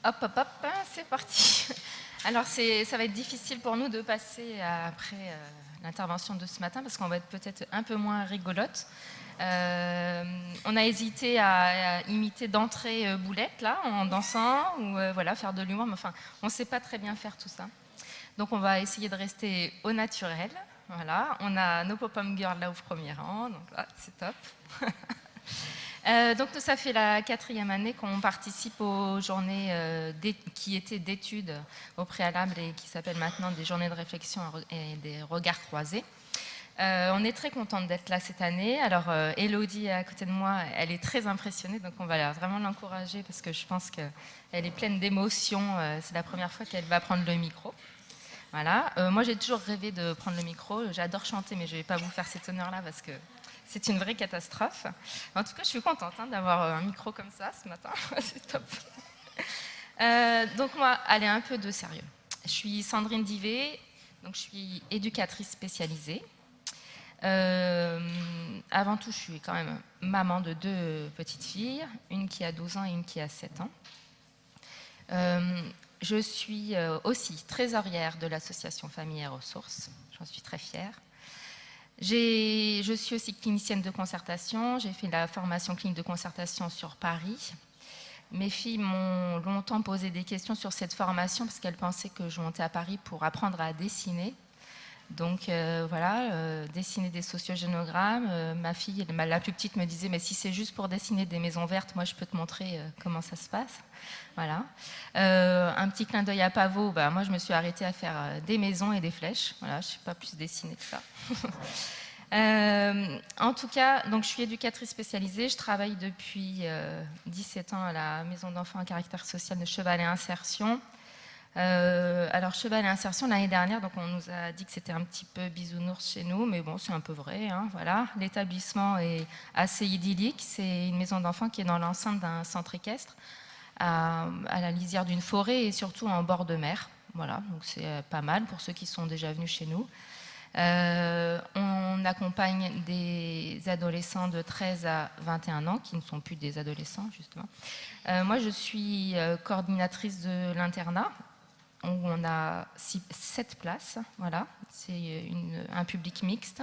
Hop, hop, hop, c'est parti. Alors, ça va être difficile pour nous de passer après l'intervention de ce matin parce qu'on va être peut-être un peu moins rigolote. On a hésité à imiter d'entrée Boulette, là, en dansant, ou voilà, faire de l'humour, mais enfin, on ne sait pas très bien faire tout ça. Donc, on va essayer de rester au naturel. Voilà, on a nos pop-up girls là au premier rang, donc là, c'est top. Donc ça fait la 4e année qu'on participe aux journées qui étaient d'études au préalable et qui s'appellent maintenant des journées de réflexion et des regards croisés. On est très contente d'être là cette année. Alors Elodie à côté de moi, elle est très impressionnée, donc on va vraiment l'encourager parce que je pense qu'elle est pleine d'émotions. C'est la première fois qu'elle va prendre le micro. Voilà. Moi j'ai toujours rêvé de prendre le micro. J'adore chanter, mais je ne vais pas vous faire cet honneur-là parce que c'est une vraie catastrophe. En tout cas, je suis contente d'avoir un micro comme ça ce matin. C'est top. Donc moi, allez, un peu de sérieux. Je suis Sandrine Divet, donc je suis éducatrice spécialisée. Avant tout, je suis quand même maman de 2 petites filles, une qui a 12 ans et une qui a 7 ans. Je suis aussi trésorière de l'association Famille et Ressources. J'en suis très fière. Je suis aussi clinicienne de concertation. J'ai fait la formation clinique de concertation sur Paris. Mes filles m'ont longtemps posé des questions sur cette formation parce qu'elles pensaient que je montais à Paris pour apprendre à dessiner. Donc voilà, dessiner des sociogénogrammes. Ma fille, la plus petite, me disait « mais si c'est juste pour dessiner des maisons vertes, moi je peux te montrer comment ça se passe ». Voilà. Un petit clin d'œil à Pavot, moi je me suis arrêtée à faire des maisons et des flèches. Voilà, je ne sais pas plus dessiner que ça. En tout cas, donc je suis éducatrice spécialisée. Je travaille depuis 17 ans à la maison d'enfants à caractère social de Cheval et Insertion. Alors Cheval et Insertion, l'année dernière, donc on nous a dit que c'était un petit peu bisounours chez nous, mais bon, c'est un peu vrai, hein, voilà. L'établissement est assez idyllique. C'est une maison d'enfants qui est dans l'enceinte d'un centre équestre, à la lisière d'une forêt et surtout en bord de mer. Voilà, donc c'est pas mal pour ceux qui sont déjà venus chez nous. On accompagne des adolescents de 13 à 21 ans, qui ne sont plus des adolescents, justement. Moi, je suis coordinatrice de l'internat, où on a 7 places, voilà, c'est un public mixte.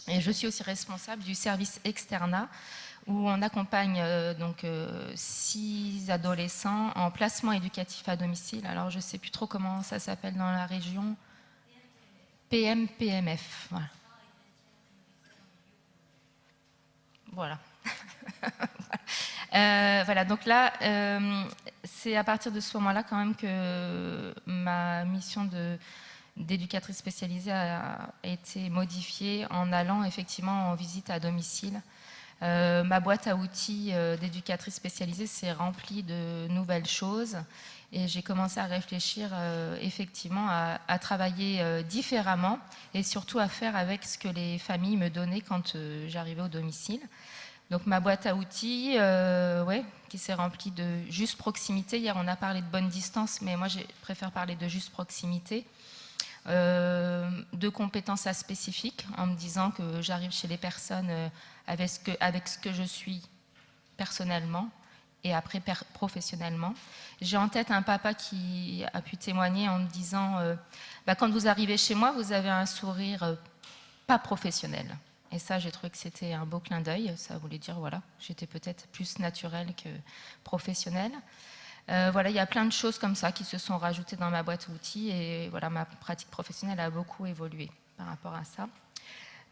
Et je suis aussi responsable du service externat, où on accompagne 6 adolescents en placement éducatif à domicile. Alors, je ne sais plus trop comment ça s'appelle dans la région. PMPMF, voilà. Voilà. Voilà, donc là, c'est à partir de ce moment-là quand même que ma mission d'éducatrice spécialisée a été modifiée en allant effectivement en visite à domicile. Ma boîte à outils d'éducatrice spécialisée s'est remplie de nouvelles choses et j'ai commencé à réfléchir effectivement à travailler différemment et surtout à faire avec ce que les familles me donnaient quand j'arrivais au domicile. Donc ma boîte à outils, qui s'est remplie de juste proximité. Hier, on a parlé de bonne distance, mais moi, je préfère parler de juste proximité. De compétences à spécifiques, en me disant que j'arrive chez les personnes avec ce que je suis personnellement et après professionnellement. J'ai en tête un papa qui a pu témoigner en me disant quand vous arrivez chez moi, vous avez un sourire pas professionnel. Et ça, j'ai trouvé que c'était un beau clin d'œil. Ça voulait dire, voilà, j'étais peut-être plus naturelle que professionnelle. Voilà, il y a plein de choses comme ça qui se sont rajoutées dans ma boîte à outils. Et voilà, ma pratique professionnelle a beaucoup évolué par rapport à ça.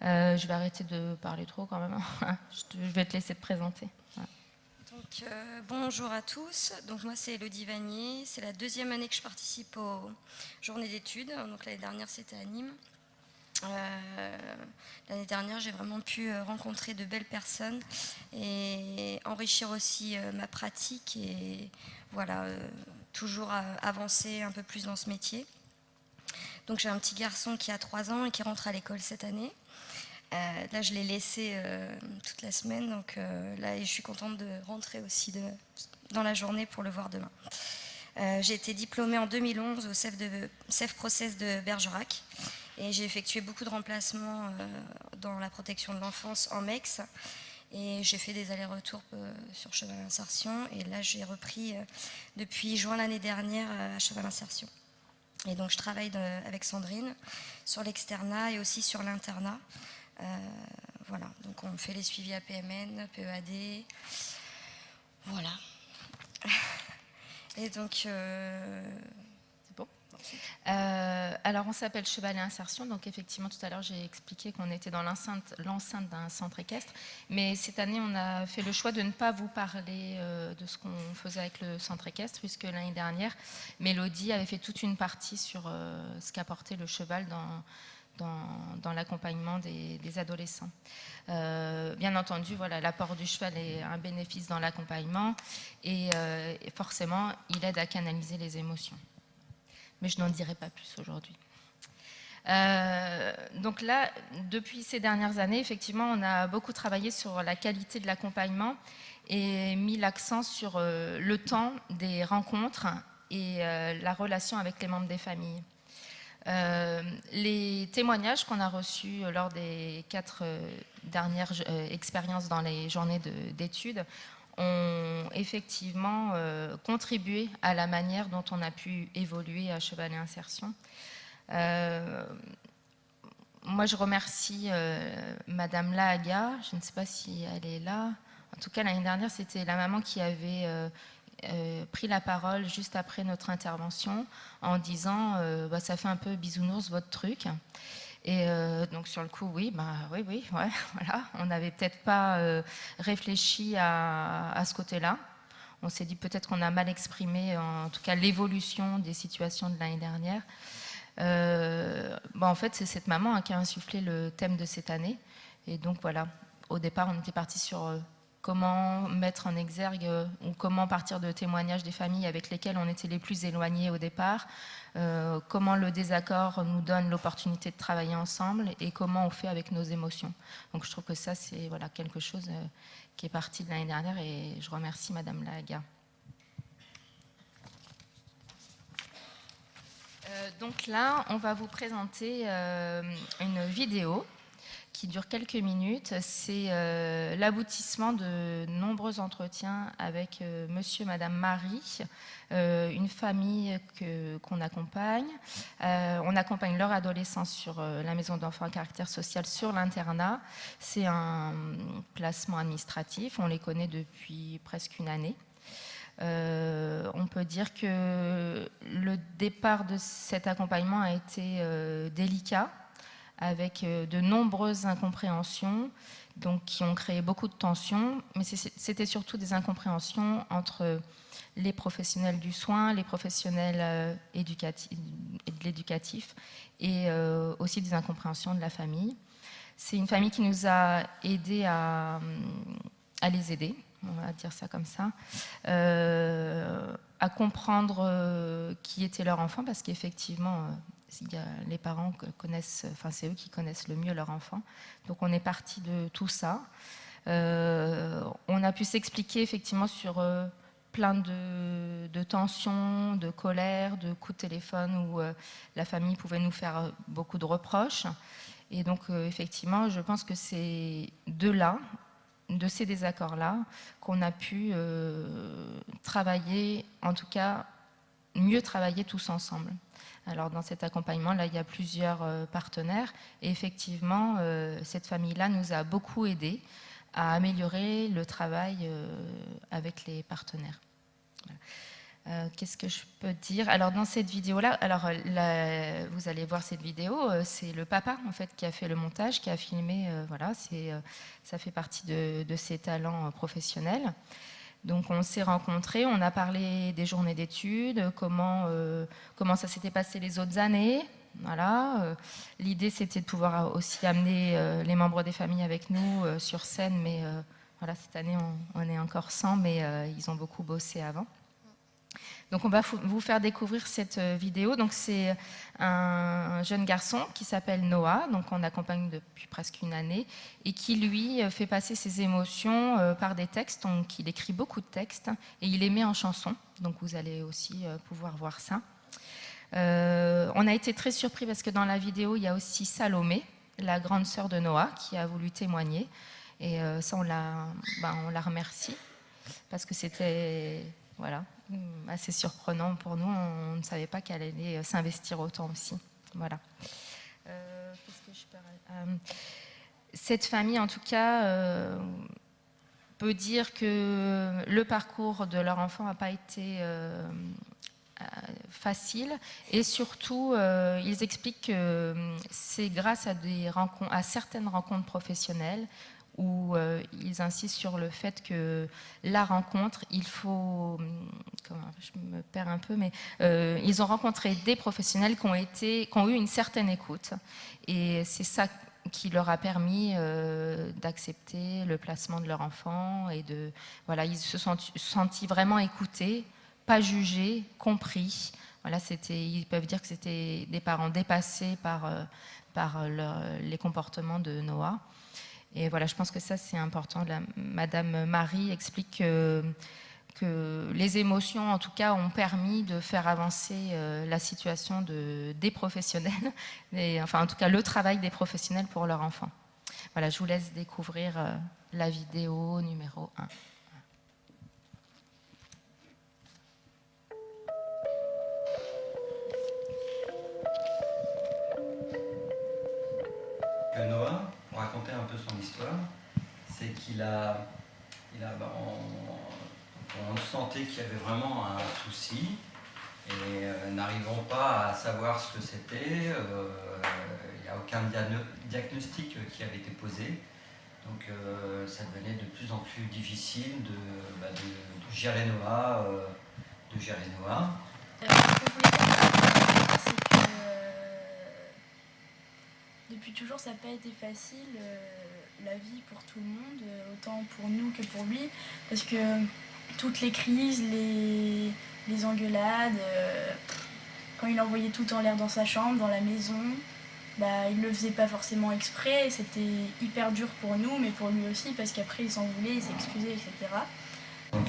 Je vais arrêter de parler trop quand même. Je vais te laisser te présenter. Voilà. Donc, bonjour à tous. Donc, moi, c'est Elodie Vanier. C'est la 2e année que je participe aux journées d'études. Donc, l'année dernière, c'était à Nîmes. L'année dernière, j'ai vraiment pu rencontrer de belles personnes et enrichir aussi ma pratique et voilà, toujours avancer un peu plus dans ce métier. Donc j'ai un petit garçon qui a 3 ans et qui rentre à l'école cette année. Là, je l'ai laissé toute la semaine, donc là, je suis contente de rentrer aussi dans la journée pour le voir demain. J'ai été diplômée en 2011 au CEF Process de Bergerac. Et j'ai effectué beaucoup de remplacements dans la protection de l'enfance en MEX. Et j'ai fait des allers-retours sur Cheval Insertion. Et là, j'ai repris depuis juin l'année dernière à Cheval Insertion. Et donc, je travaille avec Sandrine sur l'externat et aussi sur l'internat. Voilà, donc on fait les suivis APMN, PEAD. Voilà. Et donc... C'est bon. Alors, on s'appelle Cheval et Insertion. Donc, effectivement, tout à l'heure, j'ai expliqué qu'on était dans l'enceinte d'un centre équestre. Mais cette année, on a fait le choix de ne pas vous parler de ce qu'on faisait avec le centre équestre, puisque l'année dernière, Mélodie avait fait toute une partie sur ce qu'apportait le cheval dans l'accompagnement des adolescents. Bien entendu, voilà, l'apport du cheval est un bénéfice dans l'accompagnement et forcément, il aide à canaliser les émotions. Mais je n'en dirai pas plus aujourd'hui. Donc là, depuis ces dernières années, effectivement, on a beaucoup travaillé sur la qualité de l'accompagnement et mis l'accent sur le temps des rencontres et la relation avec les membres des familles. Les témoignages qu'on a reçus lors des 4 dernières expériences dans les journées d'études ont effectivement contribué à la manière dont on a pu évoluer à Cheval et Insertion. Moi, je remercie Madame Lahaga, je ne sais pas si elle est là. En tout cas, l'année dernière, c'était la maman qui avait pris la parole juste après notre intervention en disant bah, ça fait un peu bisounours votre truc. Et donc sur le coup, oui, ouais, voilà. On n'avait peut-être pas réfléchi à ce côté-là. On s'est dit peut-être qu'on a mal exprimé, en tout cas, l'évolution des situations de l'année dernière. En fait, c'est cette maman qui a insufflé le thème de cette année. Et donc voilà, au départ, on était parti sur comment mettre en exergue ou comment partir de témoignages des familles avec lesquelles on était les plus éloignés au départ, comment le désaccord nous donne l'opportunité de travailler ensemble et comment on fait avec nos émotions. Donc je trouve que ça, c'est voilà, quelque chose qui est parti de l'année dernière et je remercie Madame Lahaga. Donc là, on va vous présenter une vidéo qui dure quelques minutes. C'est l'aboutissement de nombreux entretiens avec monsieur et madame Marie, une famille qu'on accompagne. On accompagne leur adolescence sur la maison d'enfants à caractère social sur l'internat. C'est un placement administratif, on les connaît depuis presque une année. On peut dire que le départ de cet accompagnement a été délicat, avec de nombreuses incompréhensions, donc, qui ont créé beaucoup de tensions, mais c'était surtout des incompréhensions entre les professionnels du soin, les professionnels de l'éducatif, et aussi des incompréhensions de la famille. C'est une famille qui nous a aidés à les aider, on va dire ça comme ça, à comprendre qui était leur enfant, parce qu'effectivement, les parents connaissent, enfin c'est eux qui connaissent le mieux leur enfant. Donc on est parti de tout ça. On a pu s'expliquer effectivement sur plein de tensions, de colère, de coups de téléphone où la famille pouvait nous faire beaucoup de reproches. Et donc effectivement, je pense que c'est de ces désaccords-là, qu'on a pu travailler, en tout cas mieux travailler tous ensemble. Alors dans cet accompagnement-là, il y a plusieurs partenaires et effectivement, cette famille-là nous a beaucoup aidés à améliorer le travail avec les partenaires. Voilà. Qu'est-ce que je peux dire? Alors dans cette vidéo-là, vous allez voir cette vidéo, c'est le papa en fait qui a fait le montage, qui a filmé, voilà, ça fait partie de ses talents professionnels. Donc on s'est rencontrés, on a parlé des journées d'études, comment ça s'était passé les autres années. Voilà. L'idée c'était de pouvoir aussi amener les membres des familles avec nous sur scène, mais voilà, cette année on est encore 100, mais ils ont beaucoup bossé avant. Donc on va vous faire découvrir cette vidéo. Donc c'est un jeune garçon qui s'appelle Noah, donc on accompagne depuis presque une année, et qui lui fait passer ses émotions par des textes. Donc il écrit beaucoup de textes et il les met en chansons. Donc vous allez aussi pouvoir voir ça. On a été très surpris parce que dans la vidéo il y a aussi Salomé, la grande sœur de Noah, qui a voulu témoigner. Et ça, on la remercie parce que c'était voilà, assez surprenant pour nous. On ne savait pas qu'elle allait s'investir autant aussi. Voilà. Qu'est-ce que je peux... cette famille, en tout cas, peut dire que le parcours de leur enfant n'a pas été facile, et surtout ils expliquent que c'est grâce à certaines rencontres professionnelles où ils insistent sur le fait que la rencontre, il faut, je me perds un peu, mais ils ont rencontré des professionnels qui ont eu une certaine écoute, et c'est ça qui leur a permis d'accepter le placement de leur enfant, et voilà, ils se sont sentis vraiment écoutés, pas jugés, compris. Voilà, ils peuvent dire que c'était des parents dépassés par les comportements de Noah. Et voilà, je pense que ça, c'est important. Madame Marie explique que les émotions, en tout cas, ont permis de faire avancer la situation des professionnels, enfin, en tout cas, le travail des professionnels pour leur enfant. Voilà, je vous laisse découvrir la vidéo numéro 1. Noah, pour raconter un peu son histoire, c'est on sentait qu'il y avait vraiment un souci, et n'arrivant pas à savoir ce que c'était, il n'y a aucun diagnostic qui avait été posé, donc ça devenait de plus en plus difficile de gérer Noah, Depuis toujours, ça n'a pas été facile, la vie pour tout le monde, autant pour nous que pour lui, parce que toutes les crises, les engueulades, quand il envoyait tout en l'air dans sa chambre, dans la maison, il ne le faisait pas forcément exprès, et c'était hyper dur pour nous, mais pour lui aussi, parce qu'après il s'en voulait, il s'excusait, etc. Donc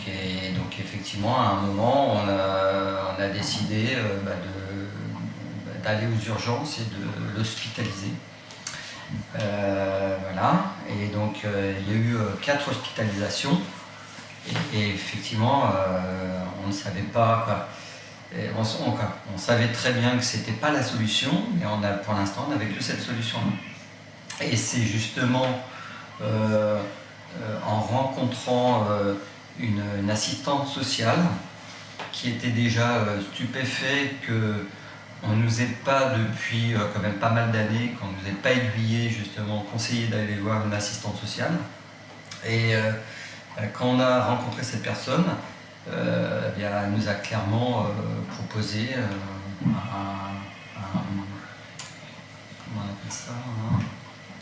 effectivement, à un moment, on a décidé d'aller aux urgences et de l'hospitaliser. Voilà, et donc il y a eu 4 hospitalisations, et effectivement on ne savait pas quoi. On savait très bien que c'était pas la solution, mais pour l'instant on n'avait que cette solution-là. Et c'est justement en rencontrant une assistante sociale qui était déjà stupéfait que on ne nous aide pas depuis quand même pas mal d'années, qu'on ne nous aide pas aiguillé, justement, conseillé d'aller voir une assistante sociale. Et quand on a rencontré cette personne, elle nous a clairement proposé comment on appelle ça,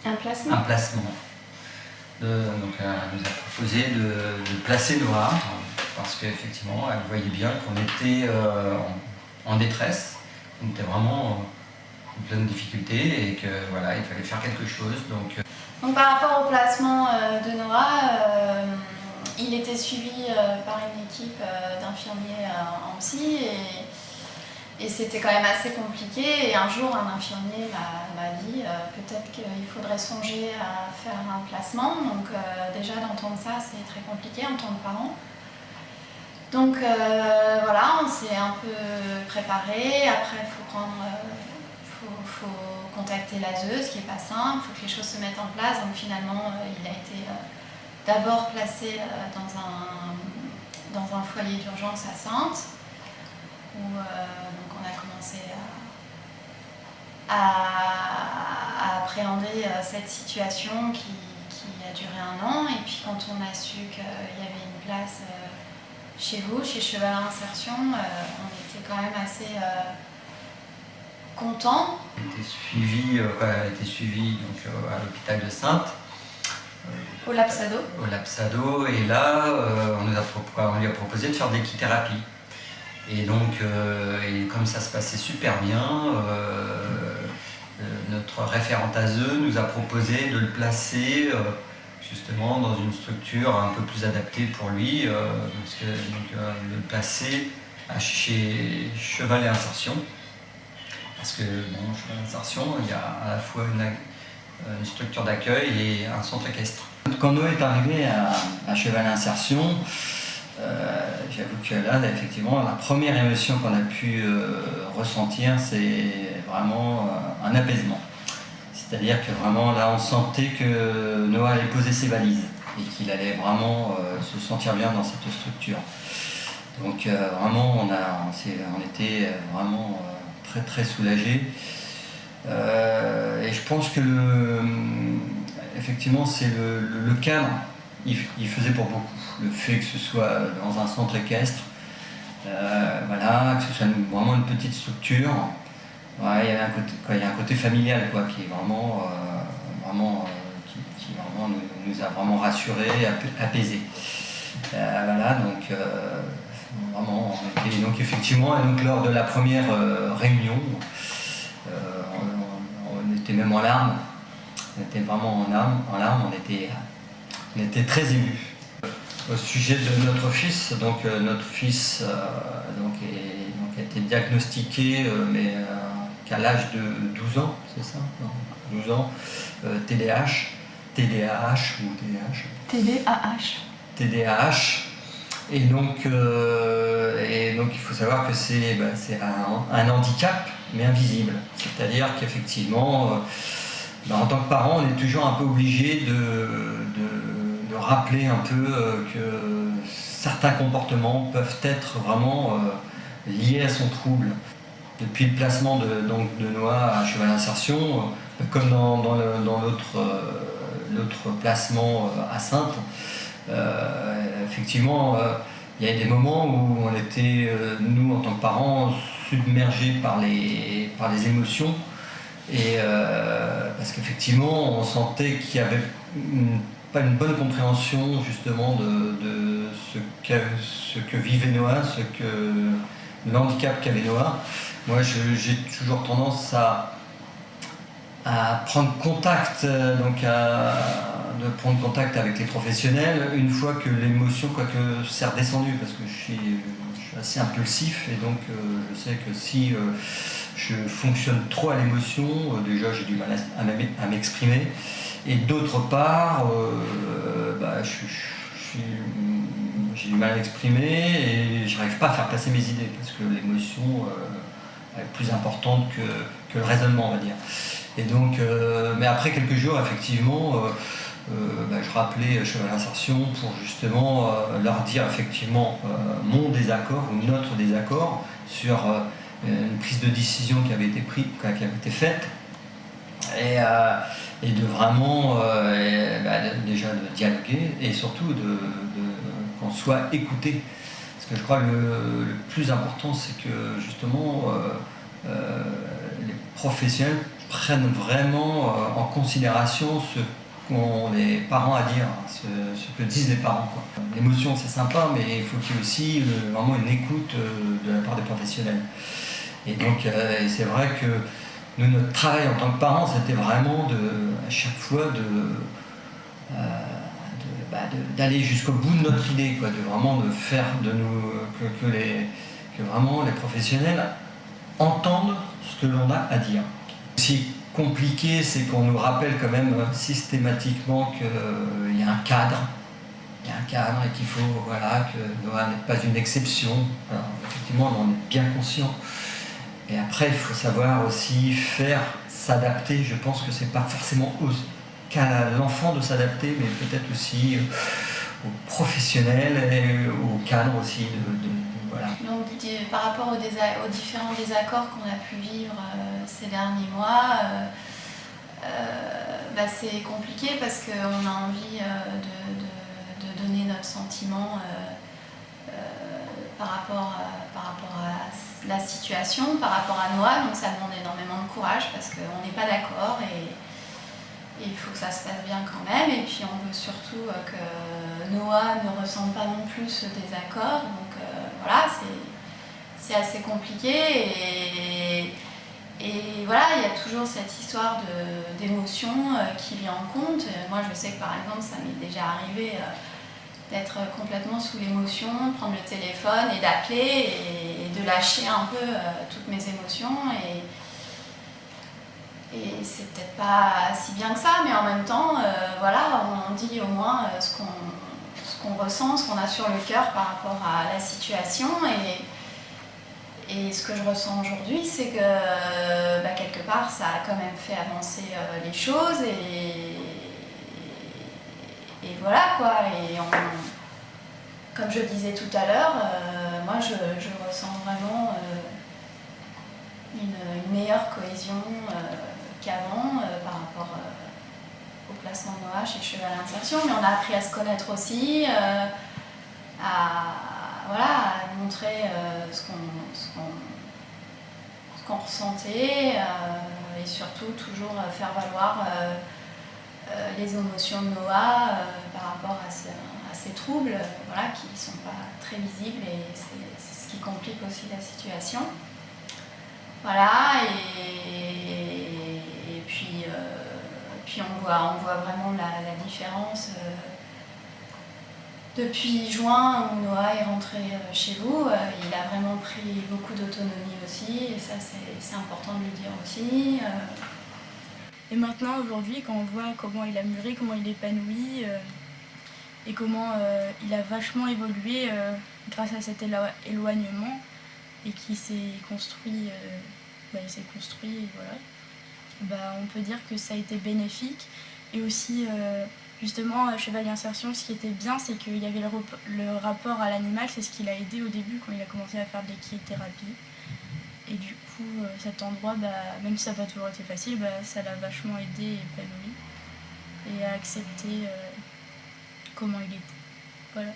un placement. Un placement. Donc elle nous a proposé de placer Noah, parce qu'effectivement elle voyait bien qu'on était en détresse. On était vraiment en pleine difficulté, et que voilà, il fallait faire quelque chose. Donc par rapport au placement de Noah, il était suivi par une équipe d'infirmiers en psy, et c'était quand même assez compliqué. Et un jour, un infirmier m'a dit peut-être qu'il faudrait songer à faire un placement. Donc déjà d'entendre ça, c'est très compliqué en tant que parent. Donc voilà, on s'est un peu préparé. Après, il faut contacter l'ASE, ce qui n'est pas simple. Il faut que les choses se mettent en place. Donc finalement, il a été d'abord placé dans un foyer d'urgence à Saintes, où donc on a commencé à appréhender cette situation qui a duré 1 an. Et puis quand on a su qu'il y avait une place chez vous, chez Chevalin Insertion, on était quand même assez contents. Elle a été suivie donc, à l'hôpital de Saintes. Au Lapsado. Au Lapsado, et là, on lui a proposé de faire de l'équithérapie. Et donc, comme ça se passait super bien, notre référente ASE nous a proposé de le placer justement dans une structure un peu plus adaptée pour lui, le placer chez Cheval et Insertion, parce que Cheval et Insertion, il y a à la fois une structure d'accueil et un centre équestre. Quand Noah est arrivé à Cheval Insertion, j'avoue que là, effectivement, la première émotion qu'on a pu ressentir, c'est vraiment un apaisement. C'est-à-dire que vraiment, là, on sentait que Noah allait poser ses valises et qu'il allait vraiment se sentir bien dans cette structure. Donc vraiment, on était vraiment très très soulagés. Et je pense que effectivement, c'est le cadre, il faisait pour beaucoup. Le fait que ce soit dans un centre équestre, voilà, que ce soit vraiment une petite structure, ouais, il y a un côté familial quoi, qui est vraiment, qui vraiment nous a vraiment rassurés, apaisés. Voilà, donc vraiment, donc effectivement, et donc lors de la première réunion, on était même en larmes. On était vraiment en larmes, on était très émus. Au sujet de notre fils, donc notre fils a été diagnostiqué, mais qu'à l'âge de 12 ans, c'est ça, non, 12 ans, TDAH ou TDAH. TDAH. Et donc il faut savoir que c'est un handicap, mais invisible. C'est-à-dire qu'effectivement, en tant que parent, on est toujours un peu obligé de rappeler un peu que certains comportements peuvent être vraiment liés à son trouble. Depuis le placement de Noah à Cheval Insertion, comme dans l'autre placement à Saintes, effectivement, il y a des moments où on était, nous en tant que parents, submergés par les émotions. Et parce qu'effectivement, on sentait qu'il n'y avait pas une bonne compréhension justement de ce que vivait Noah, l'handicap qu'avait Noah. Moi, j'ai toujours tendance à prendre contact, de prendre contact avec les professionnels une fois que l'émotion, s'est redescendue, parce que je suis assez impulsif et donc je sais que si je fonctionne trop à l'émotion, déjà j'ai du mal à m'exprimer, et d'autre part, j'ai du mal à m'exprimer et je n'arrive pas à faire passer mes idées, parce que l'émotion est plus importante que le raisonnement, on va dire. Et donc, mais après quelques jours, effectivement, je rappelais Cheval Insertion pour justement leur dire effectivement mon désaccord ou notre désaccord sur une prise de décision qui avait été faite, et de vraiment déjà de dialoguer et surtout qu'on soit écouté. Parce que je crois que le plus important, c'est que justement les professionnels prennent vraiment en considération ce qu'ont les parents à dire, ce que disent les parents. L'émotion, c'est sympa, mais il faut qu'il y ait aussi vraiment une écoute de la part des professionnels. Et donc, c'est vrai que nous, notre travail en tant que parents, c'était vraiment à chaque fois d'aller jusqu'au bout de notre idée, quoi, de vraiment de faire que vraiment les professionnels entendent ce que l'on a à dire. Ce qui est compliqué, c'est qu'on nous rappelle quand même systématiquement qu'il y a un cadre. Il y a un cadre et qu'il faut, que Noah n'est pas une exception. Alors, effectivement, on en est bien conscient. Et après, il faut savoir aussi s'adapter. Je pense que c'est pas forcément qu'à l'enfant de s'adapter, mais peut-être aussi aux professionnels et au cadre aussi. Voilà. Donc, par rapport aux différents désaccords qu'on a pu vivre ces derniers mois, c'est compliqué parce qu'on a envie de donner notre sentiment par rapport à la situation, par rapport à Noah. Donc ça demande énormément de courage parce qu'on n'est pas d'accord et il faut que ça se passe bien quand même. Et puis on veut surtout que Noah ne ressente pas non plus ce désaccord. Donc voilà, c'est assez compliqué. Et voilà, il y a toujours cette histoire d'émotion qui vient en compte. Moi, je sais que par exemple, ça m'est déjà arrivé d'être complètement sous l'émotion, prendre le téléphone et d'appeler et de lâcher un peu toutes mes émotions. Et c'est peut-être pas si bien que ça, mais en même temps, voilà, on dit au moins ce qu'on ressent, ce qu'on a sur le cœur par rapport à la situation. Et ce que je ressens aujourd'hui, c'est que quelque part, ça a quand même fait avancer les choses. Et voilà quoi. Et comme je disais tout à l'heure, moi je ressens vraiment une meilleure cohésion qu'avant par rapport au placement de Noah chez Cheval Insertion. Mais on a appris à se connaître aussi, à montrer ce qu'on ressentait et surtout toujours faire valoir les émotions de Noah par rapport à ces troubles qui ne sont pas très visibles et c'est ce qui complique aussi la situation. Voilà, et puis on voit vraiment la différence depuis juin où Noah est rentré chez vous. Il a vraiment pris beaucoup d'autonomie aussi, et ça c'est important de le dire aussi. Et maintenant, aujourd'hui, quand on voit comment il a mûri, comment il est épanoui et comment il a vachement évolué grâce à cet éloignement et qu'il s'est construit, et voilà. On peut dire que ça a été bénéfique. Et aussi, justement, à Cheval Insertion, ce qui était bien, c'est qu'il y avait le rapport à l'animal. C'est ce qui l'a aidé au début quand il a commencé à faire de l'équithérapie. Et du coup, cet endroit, même si ça n'a pas toujours été facile, ça l'a vachement aidé et épanoui. Et à accepter comment il était. Voilà.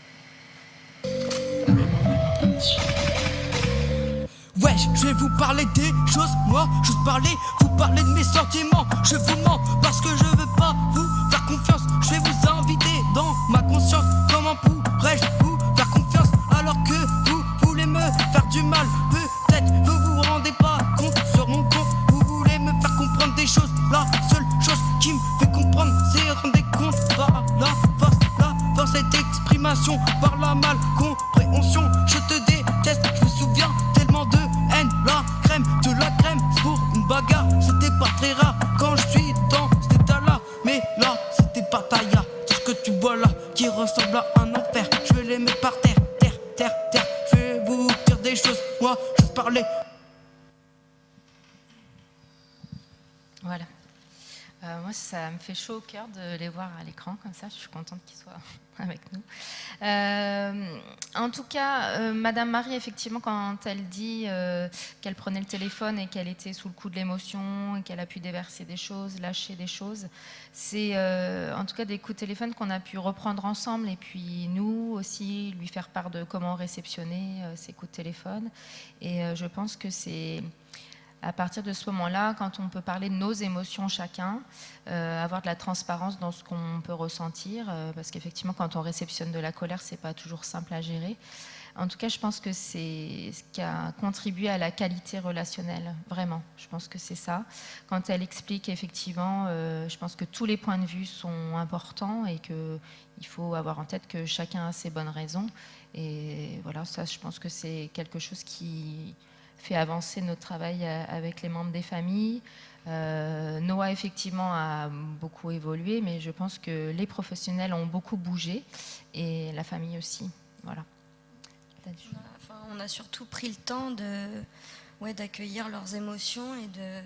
Wesh, je vais vous parler des choses, moi, j'ose vous parler de mes sentiments. Je vous mens parce que je veux pas vous faire confiance. Je vais vous inviter dans ma conscience. Comment pourrais-je vous faire confiance alors que vous voulez me faire du mal? Peut-être vous vous rendez pas compte sur mon compte. Vous voulez me faire comprendre des choses. La seule chose qui me fait comprendre, c'est rendre compte par la force cette exprimation, par la mal compréhension. Je te déteste, je me souviens tellement de haine. La crème de la crème, c'est pour une bagarre. C'était pas très rare quand je suis dans cet état-là. Mais là, c'était pas taillard. Tout ce que tu vois là, qui ressemble à un enfer, je vais les mettre par terre. Je vais vous dire des choses, moi, je parlais. Voilà. Moi, ça me fait chaud au cœur de les voir à l'écran comme ça. Je suis contente qu'ils soient avec nous. En tout cas, Madame Marie, effectivement, quand elle dit qu'elle prenait le téléphone et qu'elle était sous le coup de l'émotion et qu'elle a pu déverser des choses, lâcher des choses, c'est en tout cas des coups de téléphone qu'on a pu reprendre ensemble et puis nous aussi lui faire part de comment réceptionner ces coups de téléphone. Et je pense que c'est à partir de ce moment-là, quand on peut parler de nos émotions chacun, avoir de la transparence dans ce qu'on peut ressentir, parce qu'effectivement, quand on réceptionne de la colère, c'est pas toujours simple à gérer. En tout cas, je pense que c'est ce qui a contribué à la qualité relationnelle, vraiment. Je pense que c'est ça. Quand elle explique, effectivement, je pense que tous les points de vue sont importants et qu'il faut avoir en tête que chacun a ses bonnes raisons. Et voilà, ça, je pense que c'est quelque chose qui fait avancer notre travail avec les membres des familles. Noah, effectivement, a beaucoup évolué, mais je pense que les professionnels ont beaucoup bougé et la famille aussi. Voilà. On a surtout pris le temps d'accueillir leurs émotions et de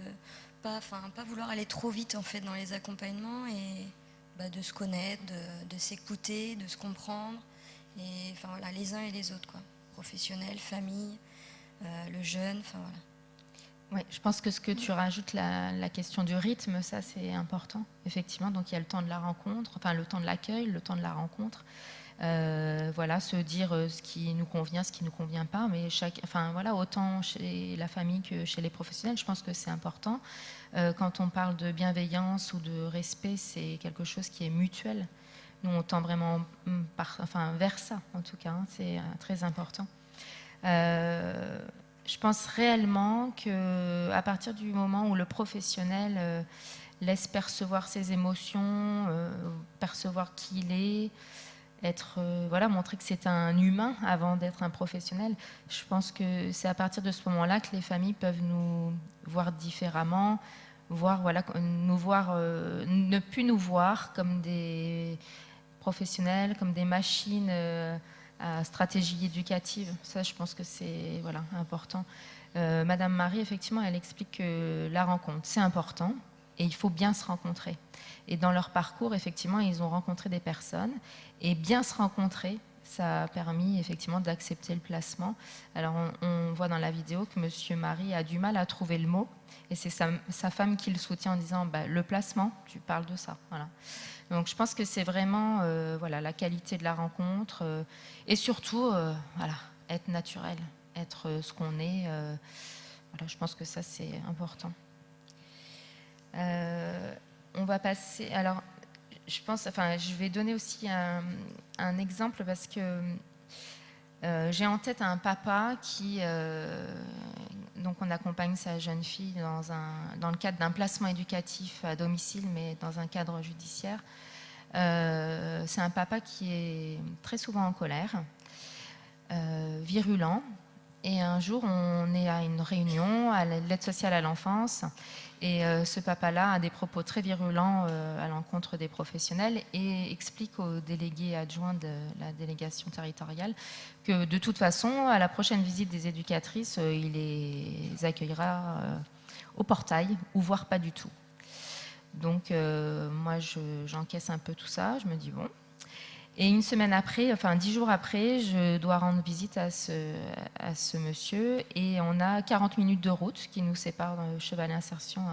pas vouloir aller trop vite en fait dans les accompagnements et de se connaître, de s'écouter, de se comprendre et les uns et les autres quoi. Professionnels, famille. Le jeune, voilà. Oui, je pense que ce que tu rajoutes, la question du rythme, ça c'est important, effectivement. Donc il y a le temps de la rencontre, le temps de l'accueil, le temps de la rencontre. Voilà, se dire ce qui nous convient, ce qui ne nous convient pas, mais autant chez la famille que chez les professionnels, je pense que c'est important. Quand on parle de bienveillance ou de respect, c'est quelque chose qui est mutuel. Nous, on tend vraiment vers ça, en tout cas, c'est très important. Je pense réellement qu'à partir du moment où le professionnel laisse percevoir ses émotions, percevoir qui il est, montrer que c'est un humain avant d'être un professionnel, je pense que c'est à partir de ce moment-là que les familles peuvent nous voir différemment, voir, voilà, ne plus nous voir comme des professionnels, comme des machines à stratégie éducative. Ça, je pense que c'est voilà, important. Madame Marie, effectivement, elle explique que la rencontre, c'est important et il faut bien se rencontrer. Et dans leur parcours, effectivement, ils ont rencontré des personnes et bien se rencontrer, ça a permis effectivement d'accepter le placement. Alors on voit dans la vidéo que Monsieur Marie a du mal à trouver le mot et c'est sa femme qui le soutient en disant le placement, tu parles de ça. Voilà. Donc je pense que c'est vraiment voilà, la qualité de la rencontre et surtout voilà, être naturel, être ce qu'on est. Voilà, je pense que ça c'est important. On va passer. Alors, je vais donner aussi un exemple parce que j'ai en tête un papa qui, donc on accompagne sa jeune fille dans le cadre d'un placement éducatif à domicile, mais dans un cadre judiciaire. C'est un papa qui est très souvent en colère, virulent. Et un jour, on est à une réunion à l'aide sociale à l'enfance et ce papa-là a des propos très virulents à l'encontre des professionnels et explique au délégué adjoint de la délégation territoriale que de toute façon, à la prochaine visite des éducatrices, il les accueillera au portail ou voire pas du tout. Donc moi, j'encaisse un peu tout ça, je me dis bon. Et une semaine après, enfin 10 jours après, je dois rendre visite à ce monsieur et on a 40 minutes de route qui nous séparent dans le Chevalet Insertion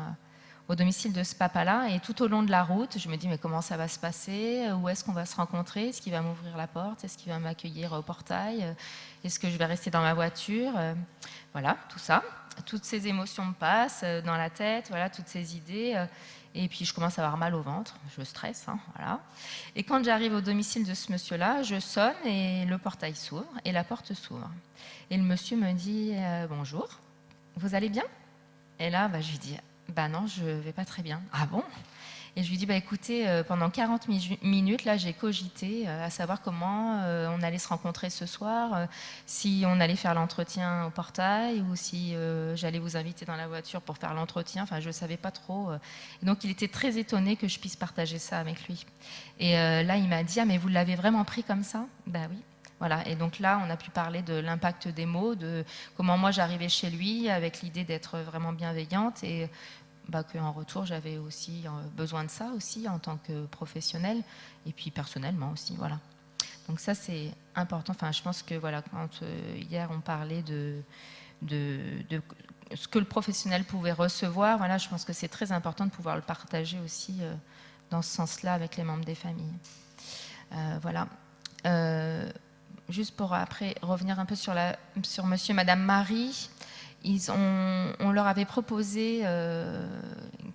au domicile de ce papa-là. Et tout au long de la route, je me dis mais comment ça va se passer? Où est-ce qu'on va se rencontrer? Est-ce qu'il va m'ouvrir la porte? Est-ce qu'il va m'accueillir au portail? Est-ce que je vais rester dans ma voiture? Voilà, tout ça. Toutes ces émotions me passent dans la tête, voilà, toutes ces idées. Et puis je commence à avoir mal au ventre, je stresse, voilà. Et quand j'arrive au domicile de ce monsieur-là, je sonne et le portail s'ouvre et la porte s'ouvre. Et le monsieur me dit bonjour, vous allez bien? Et là, je lui dis non, je vais pas très bien. Ah bon? Et je lui dis écoutez, pendant 40 minutes, là, j'ai cogité à savoir comment on allait se rencontrer ce soir, si on allait faire l'entretien au portail ou si j'allais vous inviter dans la voiture pour faire l'entretien. Enfin, je ne savais pas trop. Et donc, il était très étonné que je puisse partager ça avec lui. Et là, il m'a dit mais vous l'avez vraiment pris comme ça? Ben oui. Voilà. Et donc là, on a pu parler de l'impact des mots, de comment moi j'arrivais chez lui avec l'idée d'être vraiment bienveillante et qu'en retour, j'avais aussi besoin de ça aussi en tant que professionnelle et puis personnellement aussi, voilà. Donc ça, c'est important. Enfin, je pense que voilà, quand hier on parlait de ce que le professionnel pouvait recevoir, voilà, je pense que c'est très important de pouvoir le partager aussi dans ce sens-là avec les membres des familles. Voilà. Juste pour après revenir un peu sur Monsieur et Madame Marie. On leur avait proposé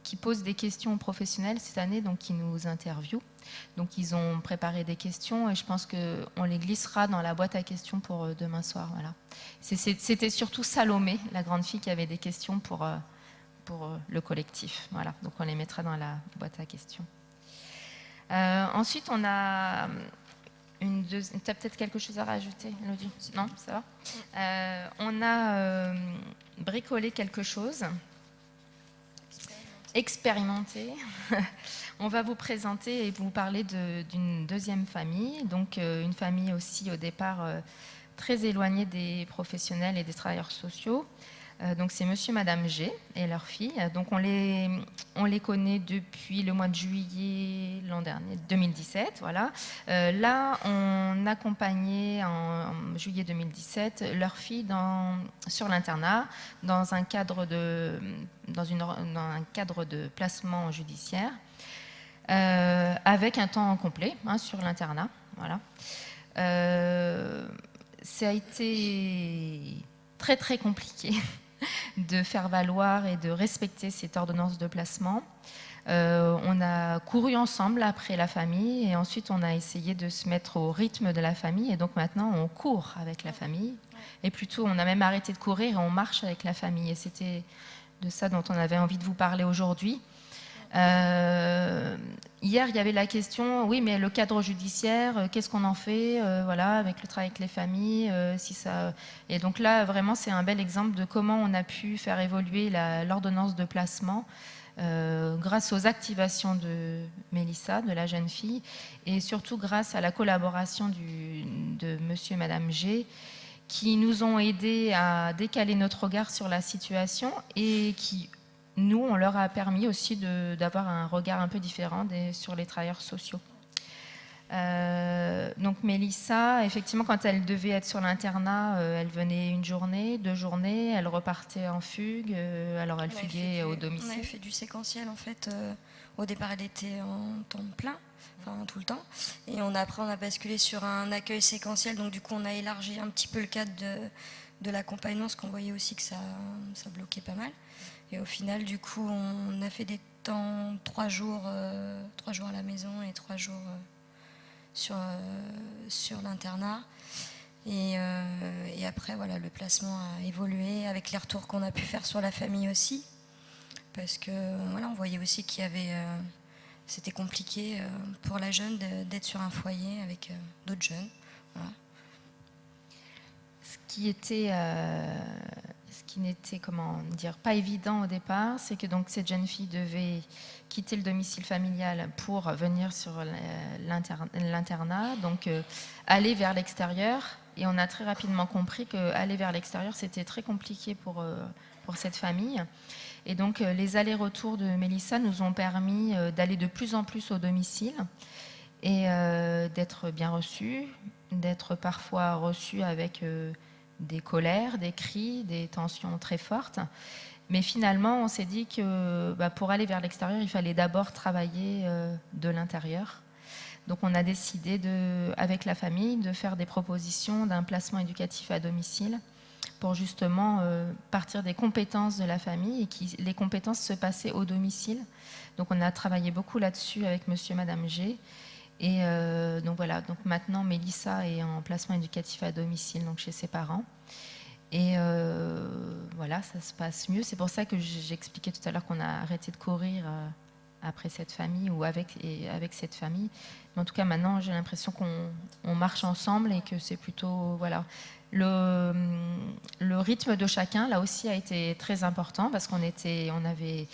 qu'ils posent des questions aux professionnels cette année, donc qui nous interviewent. Donc ils ont préparé des questions et je pense qu'on les glissera dans la boîte à questions pour demain soir. Voilà. C'était surtout Salomé, la grande fille, qui avait des questions pour le collectif. Voilà. Donc on les mettra dans la boîte à questions. Ensuite, on a... Tu as peut-être quelque chose à rajouter, Elodie? Non, ça va. On a bricolé quelque chose, expérimenté. On va vous présenter et vous parler d'une deuxième famille, donc une famille aussi au départ très éloignée des professionnels et des travailleurs sociaux. Donc c'est Monsieur et Madame G et leur fille. Donc on les connaît depuis le mois de juillet l'an dernier, 2017. Voilà. Là, on accompagnait en juillet 2017 leur fille sur l'internat dans un cadre de placement judiciaire avec un temps complet sur l'internat. Voilà. Ça a été très très compliqué de faire valoir et de respecter cette ordonnance de placement. On a couru ensemble après la famille et ensuite on a essayé de se mettre au rythme de la famille et donc maintenant on court avec la famille et plutôt on a même arrêté de courir et on marche avec la famille et c'était de ça dont on avait envie de vous parler aujourd'hui. Hier, il y avait la question, oui, mais le cadre judiciaire, qu'est-ce qu'on en fait, voilà, avec le travail avec les familles, si ça... Et donc là, vraiment, c'est un bel exemple de comment on a pu faire évoluer l'ordonnance de placement grâce aux activations de Mélissa, de la jeune fille, et surtout grâce à la collaboration de monsieur et madame G, qui nous ont aidés à décaler notre regard sur la situation et qui, nous, on leur a permis aussi d'avoir un regard un peu différent sur les travailleurs sociaux. Donc Mélissa, effectivement, quand elle devait être sur l'internat, elle venait 1 journée, 2 journées, elle repartait en fugue, alors elle fuguait au domicile. On avait fait du séquentiel en fait. Au départ, elle était en temps plein, enfin tout le temps, et après on a basculé sur un accueil séquentiel. Donc du coup, on a élargi un petit peu le cadre de l'accompagnement, parce qu'on voyait aussi que ça bloquait pas mal. Et au final, du coup, on a fait des temps 3 jours à la maison et 3 jours sur l'internat. Et après, voilà, le placement a évolué avec les retours qu'on a pu faire sur la famille aussi. Parce que voilà, on voyait aussi qu'il y avait, c'était compliqué pour la jeune d'être sur un foyer avec d'autres jeunes. Voilà. Ce qui n'était, pas évident au départ, c'est que donc cette jeune fille devait quitter le domicile familial pour venir sur l'internat, donc aller vers l'extérieur. Et on a très rapidement compris qu'aller vers l'extérieur, c'était très compliqué pour cette famille. Et donc les allers-retours de Mélissa nous ont permis d'aller de plus en plus au domicile et d'être bien reçus, d'être parfois reçus avec des colères, des cris, des tensions très fortes. Mais finalement, on s'est dit que pour aller vers l'extérieur, il fallait d'abord travailler de l'intérieur. Donc on a décidé, avec la famille, de faire des propositions d'un placement éducatif à domicile pour justement partir des compétences de la famille et que les compétences se passaient au domicile. Donc on a travaillé beaucoup là-dessus avec monsieur et madame G. Et donc voilà, donc maintenant Mélissa est en placement éducatif à domicile, donc chez ses parents. Et voilà, ça se passe mieux. C'est pour ça que j'expliquais tout à l'heure qu'on a arrêté de courir après cette famille ou avec cette famille. Mais en tout cas, maintenant, j'ai l'impression qu'on marche ensemble et que c'est plutôt... Voilà. Le rythme de chacun, là aussi, a été très important parce qu'on avait...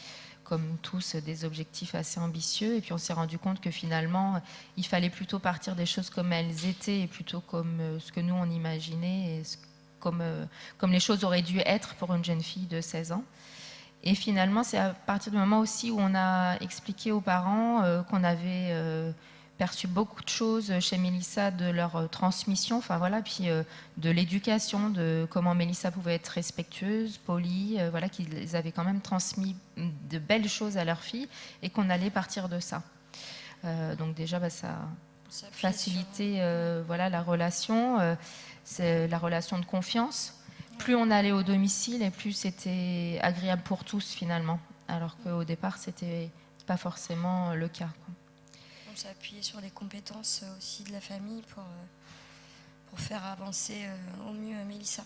comme tous, des objectifs assez ambitieux. Et puis on s'est rendu compte que finalement, il fallait plutôt partir des choses comme elles étaient et plutôt comme ce que nous, on imaginait et comme les choses auraient dû être pour une jeune fille de 16 ans. Et finalement, c'est à partir du moment aussi où on a expliqué aux parents qu'on avait perçu beaucoup de choses chez Mélissa de leur transmission, enfin voilà, puis de l'éducation, de comment Mélissa pouvait être respectueuse, polie, voilà, qu'ils avaient quand même transmis de belles choses à leur fille et qu'on allait partir de ça. Donc déjà, ça facilitait voilà, la relation, c'est la relation de confiance. Plus on allait au domicile et plus c'était agréable pour tous finalement, alors qu'au départ, c'était pas forcément le cas, quoi. On s'est appuyé sur les compétences aussi de la famille pour faire avancer au mieux Mélissa.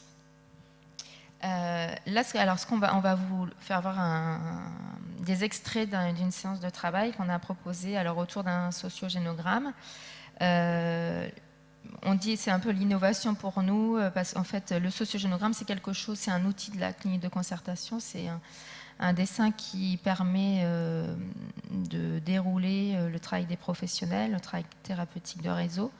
Là, alors, on va vous faire voir des extraits d'une séance de travail qu'on a proposée autour d'un sociogénogramme. On dit c'est un peu l'innovation pour nous parce qu'en fait le sociogénogramme c'est quelque chose, c'est un outil de la clinique de concertation, c'est un dessin qui permet de dérouler le travail des professionnels, le travail thérapeutique de réseau.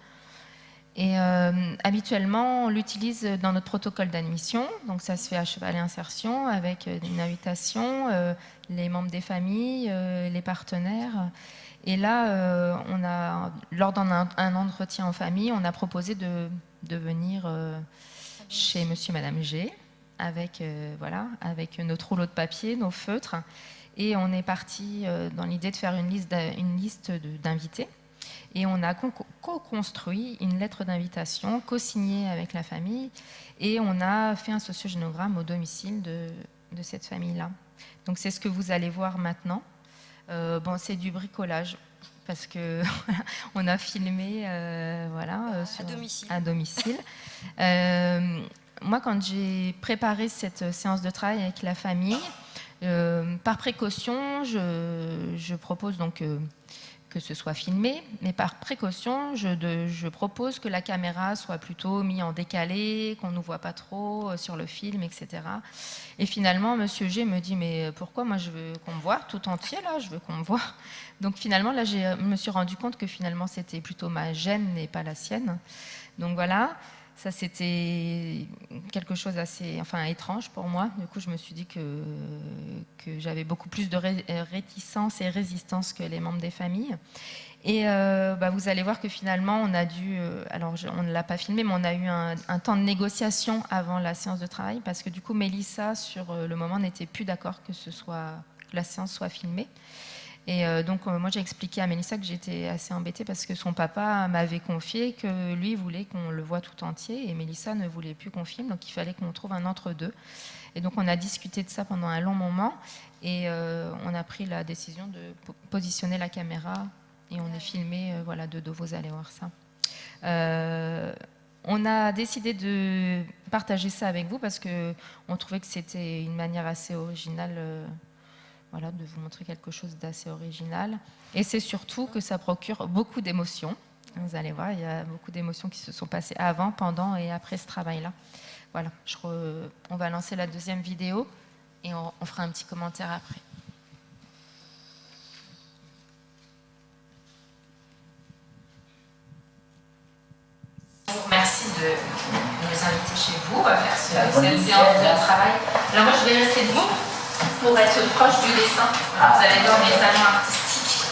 Et habituellement, on l'utilise dans notre protocole d'admission. Donc ça se fait à cheval et insertion avec une invitation, les membres des familles, les partenaires. Et là, lors d'un entretien en famille, on a proposé de venir chez monsieur et madame G avec notre rouleau de papier, nos feutres. Et on est parti dans l'idée de faire une liste d'invités. Et on a co-construit une lettre d'invitation, co-signée avec la famille, et on a fait un sociogénogramme au domicile de cette famille-là. Donc c'est ce que vous allez voir maintenant. C'est du bricolage, parce que on a filmé à domicile. Moi, quand j'ai préparé cette séance de travail avec la famille, par précaution, je propose donc que ce soit filmé, mais par précaution, je propose que la caméra soit plutôt mise en décalé, qu'on ne nous voit pas trop sur le film, etc. Et finalement, Monsieur G me dit, mais pourquoi moi je veux qu'on me voie tout entier là, je veux qu'on me voie. Donc finalement, là, je me suis rendu compte que finalement, c'était plutôt ma gêne et pas la sienne. Donc voilà. Ça, c'était quelque chose d'assez étrange pour moi. Du coup, je me suis dit que j'avais beaucoup plus de réticence et résistance que les membres des familles. Et vous allez voir que finalement, on a dû... on ne l'a pas filmé, mais on a eu un temps de négociation avant la séance de travail, parce que du coup, Mélissa, sur le moment, n'était plus d'accord que la séance soit filmée. Et donc, moi, j'ai expliqué à Mélissa que j'étais assez embêtée parce que son papa m'avait confié que lui voulait qu'on le voit tout entier et Mélissa ne voulait plus qu'on filme, donc il fallait qu'on trouve un entre-deux. Et donc, on a discuté de ça pendant un long moment et on a pris la décision de positionner la caméra et on est filmé de dos, vous allez voir ça. On a décidé de partager ça avec vous parce qu'on trouvait que c'était une manière assez originale de vous montrer quelque chose d'assez original. Et c'est surtout que ça procure beaucoup d'émotions. Vous allez voir, il y a beaucoup d'émotions qui se sont passées avant, pendant et après ce travail-là. Voilà, on va lancer la deuxième vidéo et on fera un petit commentaire après. Je vous remercie de nous inviter chez vous à faire cette séance de travail. Alors moi, je vais rester debout pour être proche du dessin. Vous allez voir mes talents artistiques.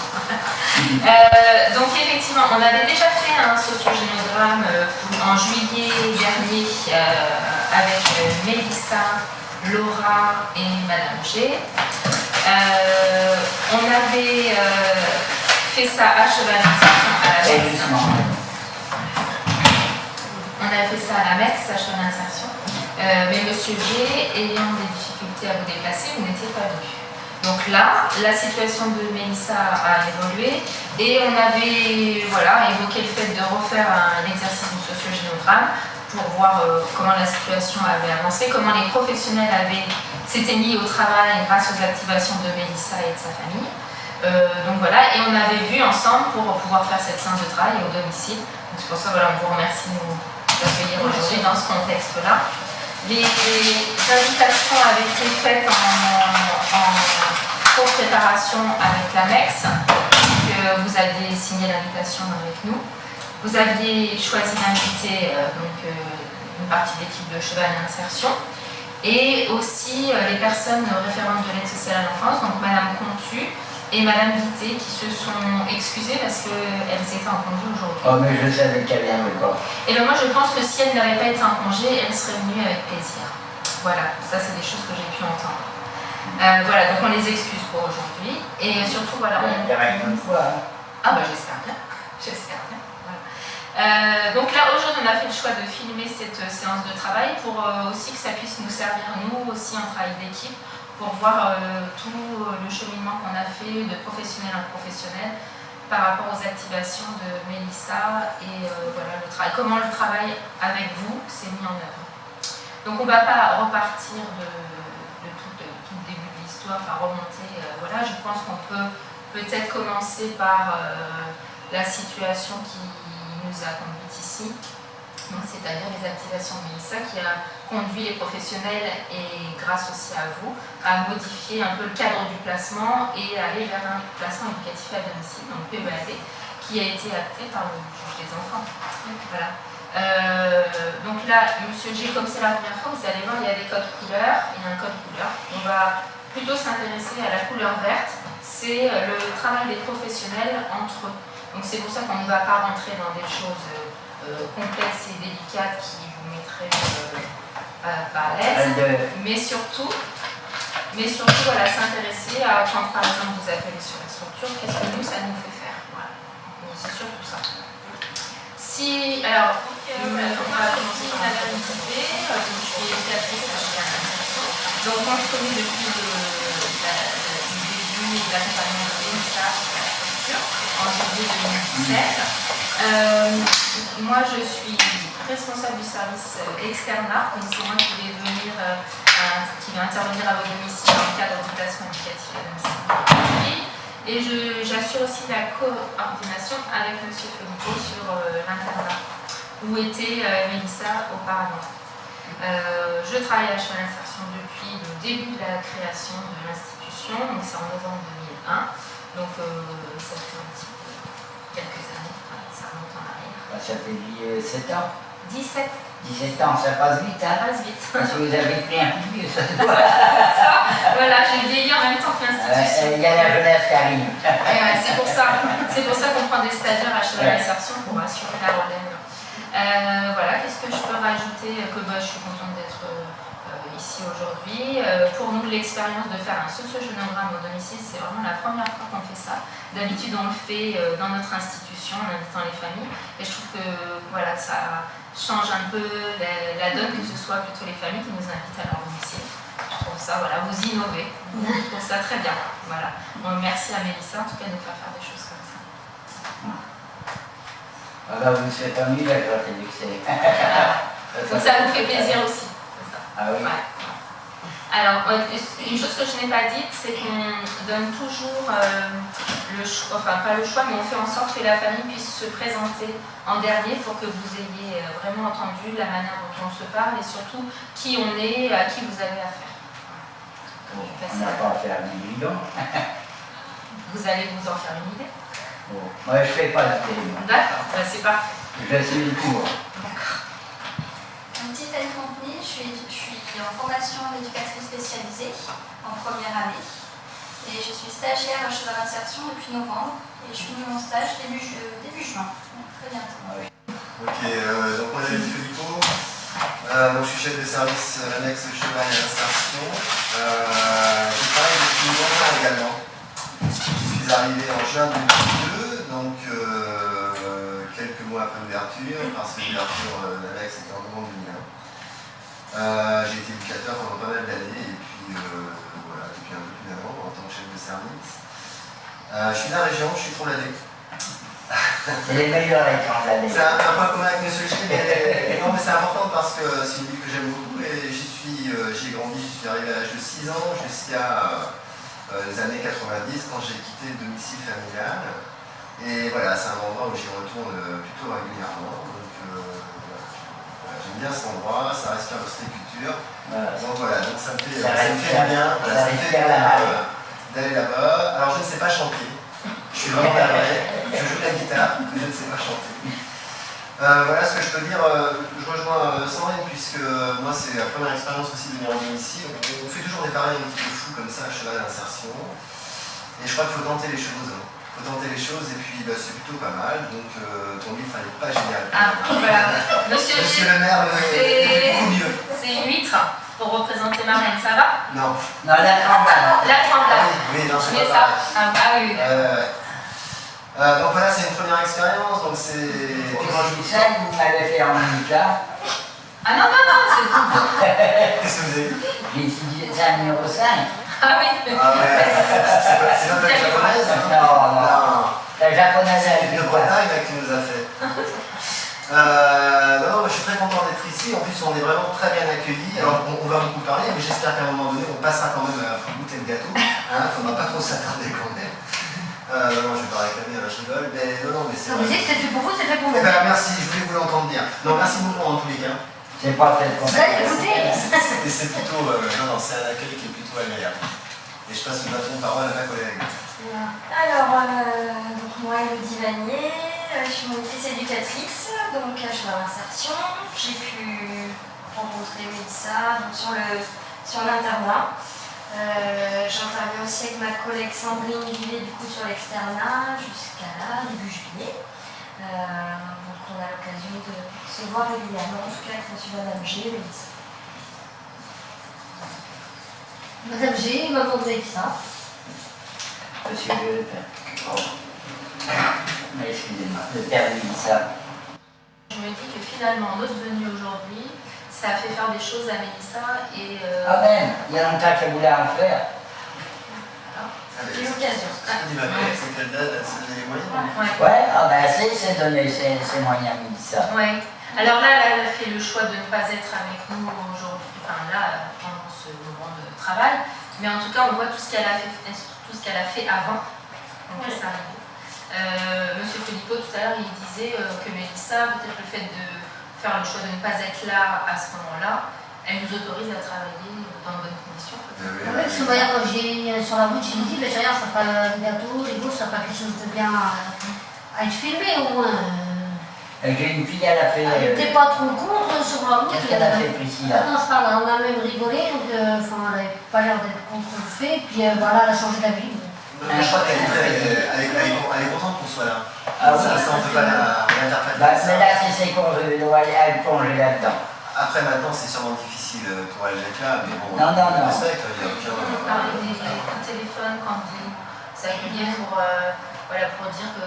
Donc effectivement, on avait déjà fait un sociogénogramme en juillet dernier avec Mélissa, Laura et Madame G. On avait fait ça à Cheval-Insertion à la MEX. On avait fait ça à la MEX, à Cheval-Insertion. Mais Monsieur G, ayant des difficultés à vous déplacer, vous n'étiez pas venu. Donc là, la situation de Mélissa a évolué et on avait évoqué le fait de refaire un exercice de sociogénogramme pour voir comment la situation avait avancé, comment les professionnels s'étaient mis au travail grâce aux activations de Mélissa et de sa famille. Et on avait vu ensemble pour pouvoir faire cette séance de travail au domicile. Donc c'est pour ça on vous remercie de nous accueillir aujourd'hui dans ce contexte-là. Les invitations avaient été faites en co-préparation avec la MEX, que vous aviez signé l'invitation avec nous. Vous aviez choisi d'inviter une partie de l'équipe de Cheval et Insertion et aussi les personnes référentes de l'aide sociale à l'enfance, donc Madame Contu et Madame Guité, qui se sont excusées parce qu'elles étaient en congé aujourd'hui. Oh, mais je savais qu'elle viendrait pas. Et bien moi, je pense que si elles n'avaient pas été en congé, elles seraient venues avec plaisir. Voilà, ça c'est des choses que j'ai pu entendre. Donc on les excuse pour aujourd'hui. Et surtout, Il y aura une fois. Ah bah j'espère bien. J'espère bien. Voilà. Donc là, aujourd'hui, on a fait le choix de filmer cette séance de travail pour aussi que ça puisse nous servir, nous aussi, en travail d'équipe, pour voir tout le cheminement qu'on a fait de professionnel en professionnel par rapport aux activations de Mélissa et le travail, comment le travail avec vous s'est mis en œuvre. Donc on ne va pas repartir de tout le début de l'histoire, remonter. Je pense qu'on peut peut-être commencer par la situation qui nous a conduite ici. C'est-à-dire les activations de Mélissa qui a conduit les professionnels et grâce aussi à vous à modifier un peu le cadre du placement et aller vers un placement éducatif à domicile, donc PEAD, qui a été acté par le juge des enfants. Voilà. Donc là, Monsieur G, comme c'est la première fois, vous allez voir, il y a des codes couleurs, il y a un code couleur. On va plutôt s'intéresser à la couleur verte, c'est le travail des professionnels entre eux. Donc c'est pour ça qu'on ne va pas rentrer dans des choses complexes et délicates qui vous mettraient pas à l'aise, mais surtout s'intéresser à quand par exemple vous appelez sur la structure, qu'est-ce que ça nous fait faire. Voilà. C'est surtout ça. Alors, on va commencer par la identité, je suis éducatrice à Cheval et Insertion. Donc on se connaît depuis le début de l'accompagnement de Mélissa sur la structure en janvier 2017. Moi, je suis responsable du service externe, donc c'est moi qui vais intervenir à vos domiciles dans le cadre du placement éducatif à domicile. Et j'assure aussi la coordination avec M. Felico sur l'internat, où était Mélissa auparavant. Je travaille à Cheval Insertion depuis le début de la création de l'institution, donc c'est en novembre 2001, donc ça fait un petit peu quelques années, ça remonte en arrière. Ça fait 7 ans. 17, 17 ans, ça passe vite, ça hein. passe vite. Parce que vous avez pris un coup de vieux, ça se voit. Voilà, j'ai vieilli en même temps que l'institution. Il y a la jeunesse qui arrive. Ouais, c'est pour ça qu'on prend des stagiaires à Cheval Insertion pour assurer la relève. Voilà, qu'est-ce que je peux rajouter? Que je suis contente d'être ici aujourd'hui. Pour nous, l'expérience de faire un socio-génogramme au domicile, c'est vraiment la première fois qu'on fait ça. D'habitude, on le fait dans notre institution, en invitant les familles. Et je trouve que voilà, ça change un peu la donne, que ce soit plutôt les familles qui nous invitent à leur domicile. Je trouve ça, voilà, vous innovez. Je trouve ça très bien. Voilà. Bon, merci à Mélissa, en tout cas, de nous faire des choses comme ça. Alors vous ne serez pas mis là, j'aurais dit que c'est. Donc ça nous fait plaisir aussi. Ah oui. Ouais. Alors, une chose que je n'ai pas dite, c'est qu'on donne toujours le choix, enfin pas le choix, mais on fait en sorte que la famille puisse se présenter en dernier pour que vous ayez vraiment entendu la manière dont on se parle et surtout qui on est, à qui vous avez affaire. On n'a pas à faire un bidon. Vous allez vous en faire une idée? Bon. Moi je ne fais pas la télé. D'accord, bah, c'est parfait. Je suis le cours. Tiffany Fonteny, je suis en formation d'éducatrice spécialisée en première année et je suis stagiaire à Cheval Insertion depuis novembre et je finis mon stage début juin, donc très bientôt. Ok, donc moi j'ai Felico, donc je suis chef de service annexe Cheval Insertion. J'ai travaillé depuis longtemps également. Je suis arrivé en juin 2002, donc quelques mois après l'ouverture, parce que l'ouverture de l'annexe était en novembre 2001. J'ai été éducateur pendant pas mal d'années et puis voilà, depuis un peu plus d'un an en tant que chef de service. Je suis de la région, je suis Tromladé. C'est les meilleurs étrangers. C'est un point commun avec M. G, mais non, mais c'est important parce que c'est une ville que j'aime beaucoup et j'y ai grandi, je suis arrivé à l'âge de 6 ans jusqu'à les années 90 quand j'ai quitté le domicile familial. Et voilà, c'est un endroit où j'y retourne plutôt régulièrement. Donc voilà, j'aime bien cet endroit, ça respire l'ostréiculture. Voilà. Donc voilà, donc ça me fait Ça bien, voilà, ça me fait bien d'aller là-bas. Alors je ne sais pas chanter, je suis vraiment navré, je joue de la guitare, mais je ne sais pas chanter. Voilà ce que je peux dire, je rejoins Sandrine puisque moi c'est la première expérience aussi de venir en domicile. On fait toujours des pareils un petit peu fous comme ça à Cheval Insertion. Et je crois qu'il faut tenter les choses. Il faut tenter les choses et puis c'est plutôt pas mal. Donc ton livre n'est pas génial. Ah, voilà. Monsieur le maire, c'est beaucoup mieux. C'est une huître pour représenter Marlène, ça va? Non. Non, la tremblade. La tremblade. Oui, non, c'est Mais pas ça. Ah oui. donc voilà, c'est une première expérience. Donc c'est. Puis quand je dis ça, vous m'avez fait en militaire. Ah non, c'est tout. Qu'est-ce que vous avez dit? J'ai étudié ça numéro 5. Ah oui. Ah ouais, c'est pas la japonaise? Non. La japonaise avec Le le Bretagne là, que tu nous as fait. Non, je suis très content d'être ici. En plus, on est vraiment très bien accueillis. Alors, on va beaucoup parler, mais j'espère qu'à un moment donné, on passera quand même à goûter le gâteau. Il ne faudra pas trop s'attarder quand même. Non, je vais pas réclamer, je rigole. Mais non, mais c'est. La musique, c'est fait pour vous, c'est fait pour vous. Eh ben, merci, je voulais vous l'entendre dire. Non, merci beaucoup en tous les cas. C'est pas fait comme Vous ça. allez écouter. Et c'est plutôt. Non, c'est un accueil qui est plutôt agréable. Et je passe le bâton de parole à ma collègue. Alors, donc moi, Elodie Vanier, je suis monitrice éducatrice, donc à Cheval Insertion. J'ai pu rencontrer Mélissa sur l'internat. J'interviens aussi avec ma collègue Sandrine Villet du coup sur l'externat jusqu'à là, début juillet. Donc on a l'occasion de se voir régulièrement, en tout cas avec monsieur Madame G et Mélissa. Madame G, maman de Mélissa. Monsieur le père. Oh. Excusez-moi, le père lui dit ça. Je me dis que finalement, notre venue aujourd'hui, ça a fait faire des choses à Mélissa et. Ah ben, il y a longtemps qu'elle voulait en faire. J'ai eu l'occasion. C'est qu'elle donne les moyens. Ouais, ah ben c'est donné ses moyens, il dit ça. Ouais. Alors là, elle a fait le choix de ne pas être avec nous aujourd'hui, enfin là, pendant ce moment de travail. Mais en tout cas, on voit tout ce qu'elle a fait avant. Donc ça arrive. Monsieur Filippo, tout à l'heure, il disait que Mélissa, peut-être le fait de faire le choix de ne pas être là à ce moment-là, elle nous autorise à travailler dans de bonnes conditions. Oui, parce que voyez, quand sur la route, j'ai dit, mais regarde, ça fera bientôt, les gosses, ça fera quelque chose de bien à être filmé au moins. J'ai une fille, elle a fait. Elle n'était pas trop contre sur la route. Qu'est-ce qu'elle a fait, Priscilla? Non, je parle, on a même rigolé, donc elle n'avait pas l'air d'être contre le fait, puis voilà, elle a changé d'avis. Je crois qu'elle est contente qu'on soit là. Ah oui, ça, on ne peut pas l'interpréter. Bah, mais là, si c'est congé, elle plonge là-dedans. Après, maintenant, c'est sûrement difficile pour elle d'être là, mais bon, Non, on respecte, il n'y a aucun. On parlait des coups de téléphone quand vous s'appuyez pour dire que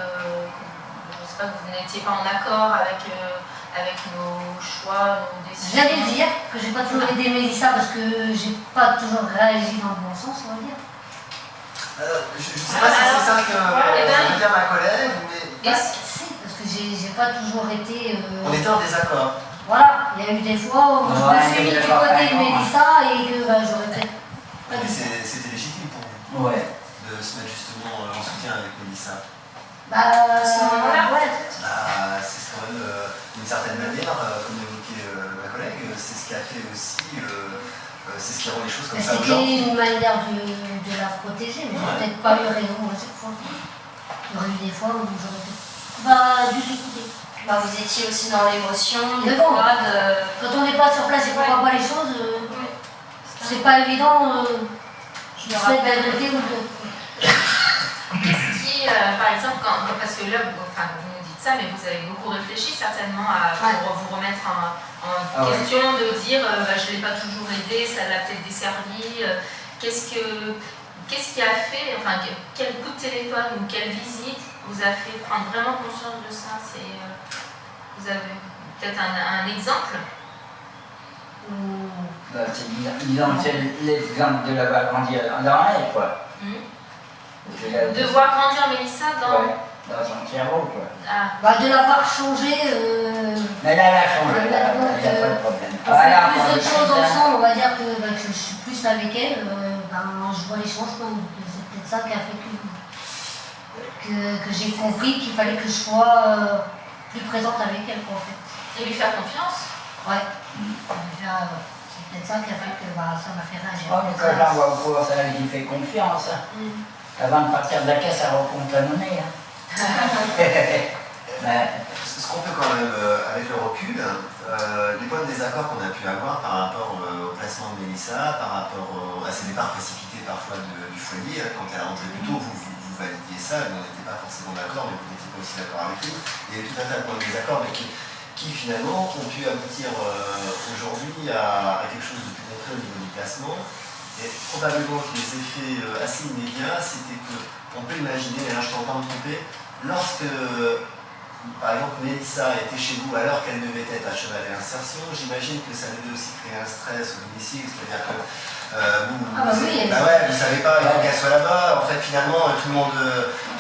je sais pas, que vous n'étiez pas en accord avec nos choix, nos décisions. J'allais dire que j'ai pas toujours aidé Mélissa parce que j'ai pas toujours réagi dans le bon sens, on va dire. Je ne sais pas si c'est ça que veut dire ma collègue, mais. Si, parce que j'ai pas toujours été. On était en désaccord. Voilà, il y a eu des fois où je me suis mis du côté de Mélissa et que j'aurais peut-être. Mais c'était légitime pour vous de se mettre justement en soutien avec Mélissa. Ouais. C'est quand même d'une certaine manière, comme évoquait ma collègue, c'est ce qui a fait aussi, c'est ce qui rend les choses comme ça aujourd'hui. C'était une manière de la protéger, mais j'ai peut-être pas eu raison à chaque fois. Il y aurait eu des fois où j'aurais peut-être dû l'écouter. Vous étiez aussi dans l'émotion, Mais bon, quand on n'est pas sur place et qu'on voit pas les choses, c'est pas évident de se mettre d'un côté ou de l'autre. Qu'est-ce qui, par exemple, parce que là, vous nous dites ça, mais vous avez beaucoup réfléchi certainement pour vous remettre en question, de dire je ne l'ai pas toujours aidé, ça l'a peut-être desservi. Qu'est-ce qui a fait, quel coup de téléphone ou quelle visite vous a fait prendre vraiment conscience de ça? Vous avez peut-être un exemple? Disons, c'est l'exemple de la voir grandir dans elle, quoi. De voir grandir Mélissa dans son cerveau, quoi. De l'avoir changé. Mais là, elle a changé, il n'y a pas de problème. On fait plus de choses ensemble, on va dire que je suis plus avec elle, je vois les changements. C'est peut-être ça qui a fait que j'ai compris qu'il fallait que je sois plus présente avec elle, quoi, en fait. Et lui faire confiance? Ouais. C'est peut-être ça qui a fait que ça m'a fait réagir. Mais quand j'envoie au cours, ça lui fait confiance. Avant de partir de la caisse, elle rencontre la monnaie. Ce qu'on peut quand même, avec le recul, les points de désaccord qu'on a pu avoir par rapport au placement de Mélissa, par rapport à ses départs précipités parfois du foyer, quand elle a rentré plus tôt, vous validiez ça, mais on n'était pas forcément d'accord, mais vous n'étiez pas aussi d'accord avec nous. Il y a tout un tas de points de désaccord, mais qui finalement ont pu aboutir aujourd'hui à quelque chose de plus concret au niveau du placement. Et probablement que les effets assez immédiats, c'était qu'on peut imaginer, et là je t'entends me tromper, lorsque par exemple Mélissa était chez vous alors qu'elle devait être à cheval et insertion, j'imagine que ça devait aussi créer un stress au domicile, c'est-à-dire que vous savez pas, il faut qu'elle soit là-bas, en fait finalement tout le monde,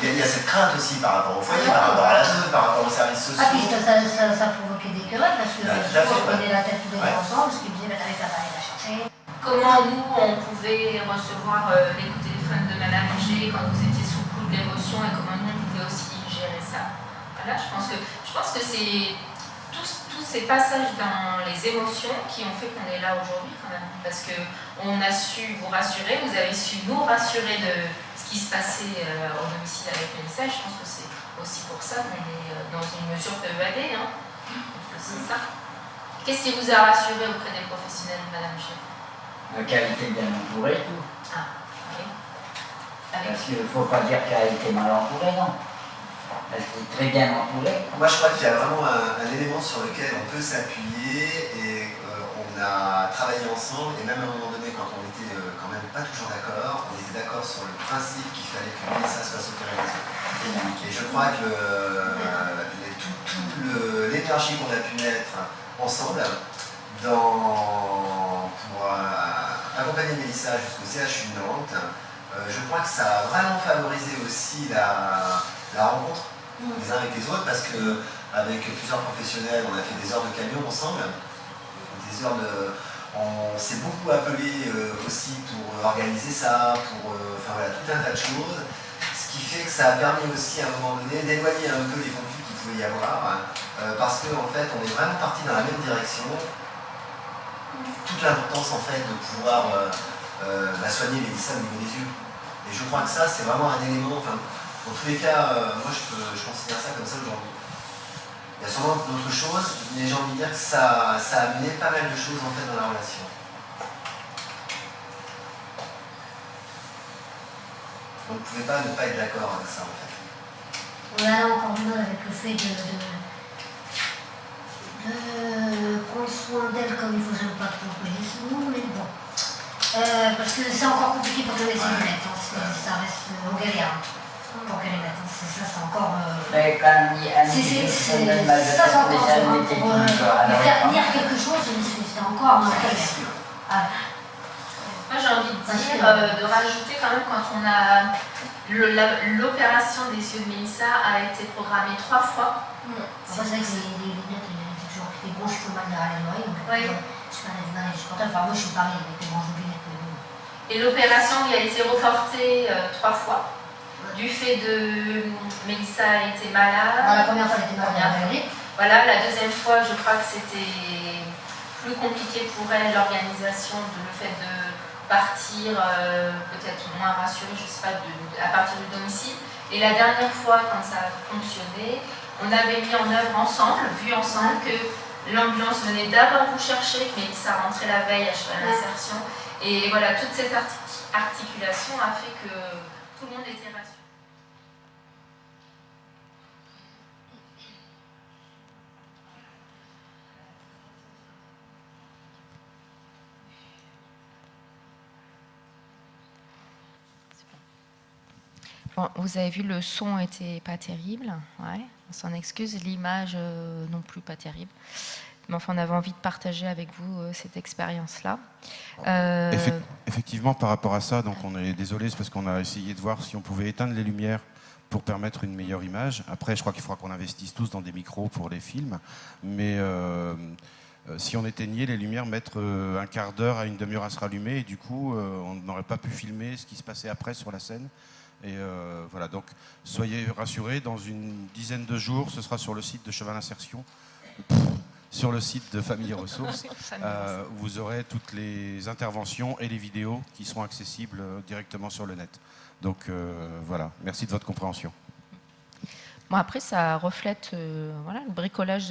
il y a cette crainte aussi par rapport au foyer, par rapport à la zone, par rapport aux services sociaux. Puis ça provoquait des querelles parce que on prenait la tête tous les deux ensemble, parce qu'ils disaient t'avais pas à aller la chercher. Comment nous, on pouvait recevoir les coups de téléphone de Madame G quand vous étiez sous le coup de l'émotion et comment nous, on pouvait aussi gérer ça? Voilà, je pense que c'est tous ces passages dans les émotions qui ont fait qu'on est là aujourd'hui quand même. Parce qu'on a su vous rassurer, vous avez su nous rassurer de ce qui se passait au domicile avec Mélissa. Je pense que c'est aussi pour ça qu'on est dans une mesure de EAD. C'est ça. Qu'est-ce qui vous a rassuré auprès des professionnels, Madame G? Qu'elle était bien entourée, tout. Oui. Parce qu'il ne faut pas dire qu'elle a été mal entourée, non. Elle était très bien entourée. Moi je crois qu'il y a vraiment un élément sur lequel on peut s'appuyer et on a travaillé ensemble et même à un moment donné quand on était quand même pas toujours d'accord, on était d'accord sur le principe qu'il fallait que Mélissa soit sauterelle. Et je crois que toute l'énergie qu'on a pu mettre ensemble pour accompagner Mélissa jusqu'au CHU de Nantes, je crois que ça a vraiment favorisé aussi la rencontre les uns avec les autres, parce que avec plusieurs professionnels, on a fait des heures de camion ensemble, on s'est beaucoup appelé aussi pour organiser ça, pour tout un tas de choses, ce Ce qui fait que ça a permis aussi à un moment donné d'éloigner un peu les conflits qu'il pouvait y avoir, parce qu'en fait on est vraiment parti dans la même direction. Toute l'importance en fait de pouvoir soigner Mélissa au niveau des yeux. Et je crois que ça c'est vraiment un élément, enfin, dans tous les cas, moi je considère ça comme ça aujourd'hui. Il y a sûrement d'autres choses, mais j'ai envie de dire que ça a amené pas mal de choses en fait dans la relation. Donc vous ne pouvez pas ne pas être d'accord avec ça en fait. On a encore du mal avec le fait de prendre soin d'elle comme il faut, j'aime pas trop employer ce mot, mais bon. Parce que c'est encore compliqué pour qu'elle ait ses lunettes, ça reste en galère. Pour qu'elle les mette, ça c'est encore... Mais quand ça c'est encore dur, pour faire lire quelque chose, c'est encore un galère. Moi j'ai envie de dire, de rajouter quand même quand on a l'opération des yeux de Mélissa a été programmée 3 fois. C'est vrai que les lunettes, toujours les branches qui font mal derrière les oreilles, donc je suis pas mal à les supporter. Enfin moi je suis pareil avec les branches de lunettes. Et l'opération lui a été reportée 3 fois. Du fait de Mélissa a été malade. La première fois elle était malade. Voilà, la deuxième fois je crois que c'était plus compliqué pour elle l'organisation, le fait de partir peut-être moins rassurée, je sais pas, à partir du domicile. Et la dernière fois quand ça a fonctionné, on avait mis en œuvre ensemble, vu ensemble que l'ambulance venait d'abord vous chercher, que Mélissa rentrait la veille à cheval d'insertion. Et voilà, toute cette articulation a fait que tout le monde était rassuré. Bon, vous avez vu, le son n'était pas terrible, ouais, on s'en excuse, l'image non plus pas terrible. Mais enfin, on avait envie de partager avec vous cette expérience-là. Effectivement, par rapport à ça, donc on est désolé, c'est parce qu'on a essayé de voir si on pouvait éteindre les lumières pour permettre une meilleure image. Après, je crois qu'il faudra qu'on investisse tous dans des micros pour les films. Mais si on éteignait les lumières, mettre un quart d'heure à une demi-heure à se rallumer, et du coup, on n'aurait pas pu filmer ce qui se passait après sur la scène. Et voilà, donc soyez rassurés, dans une dizaine de jours, ce sera sur le site de Cheval Insertion, sur le site de Famille Ressources, vous aurez toutes les interventions et les vidéos qui seront accessibles directement sur le net. Donc voilà, merci de votre compréhension. Bon, après, ça reflète voilà, le bricolage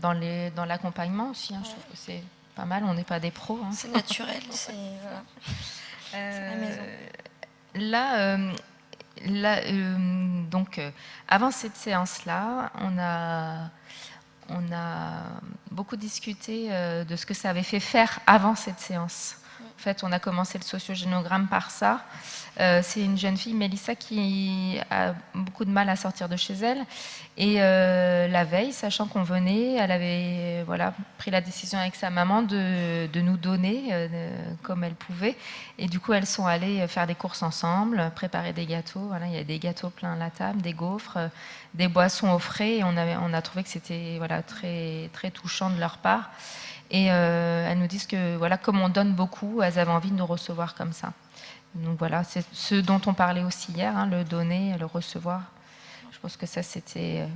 dans l'accompagnement aussi. Hein. Je trouve que c'est pas mal, on n'est pas des pros. Hein. C'est naturel, c'est voilà. La maison. Là, donc, avant cette séance-là, on a beaucoup discuté de ce que ça avait fait faire avant cette séance. En fait, on a commencé le sociogénogramme par ça. C'est une jeune fille, Mélissa, qui a beaucoup de mal à sortir de chez elle. Et la veille, sachant qu'on venait, elle avait pris la décision avec sa maman de nous donner comme elle pouvait. Et du coup, elles sont allées faire des courses ensemble, préparer des gâteaux. Voilà, il y a des gâteaux plein la table, des gaufres, des boissons au frais. Et on a trouvé que c'était très, très touchant de leur part. Et elles nous disent que comme on donne beaucoup, elles avaient envie de nous recevoir comme ça. Donc voilà, c'est ce dont on parlait aussi hier, hein, le donner, le recevoir. Je pense que ça, c'était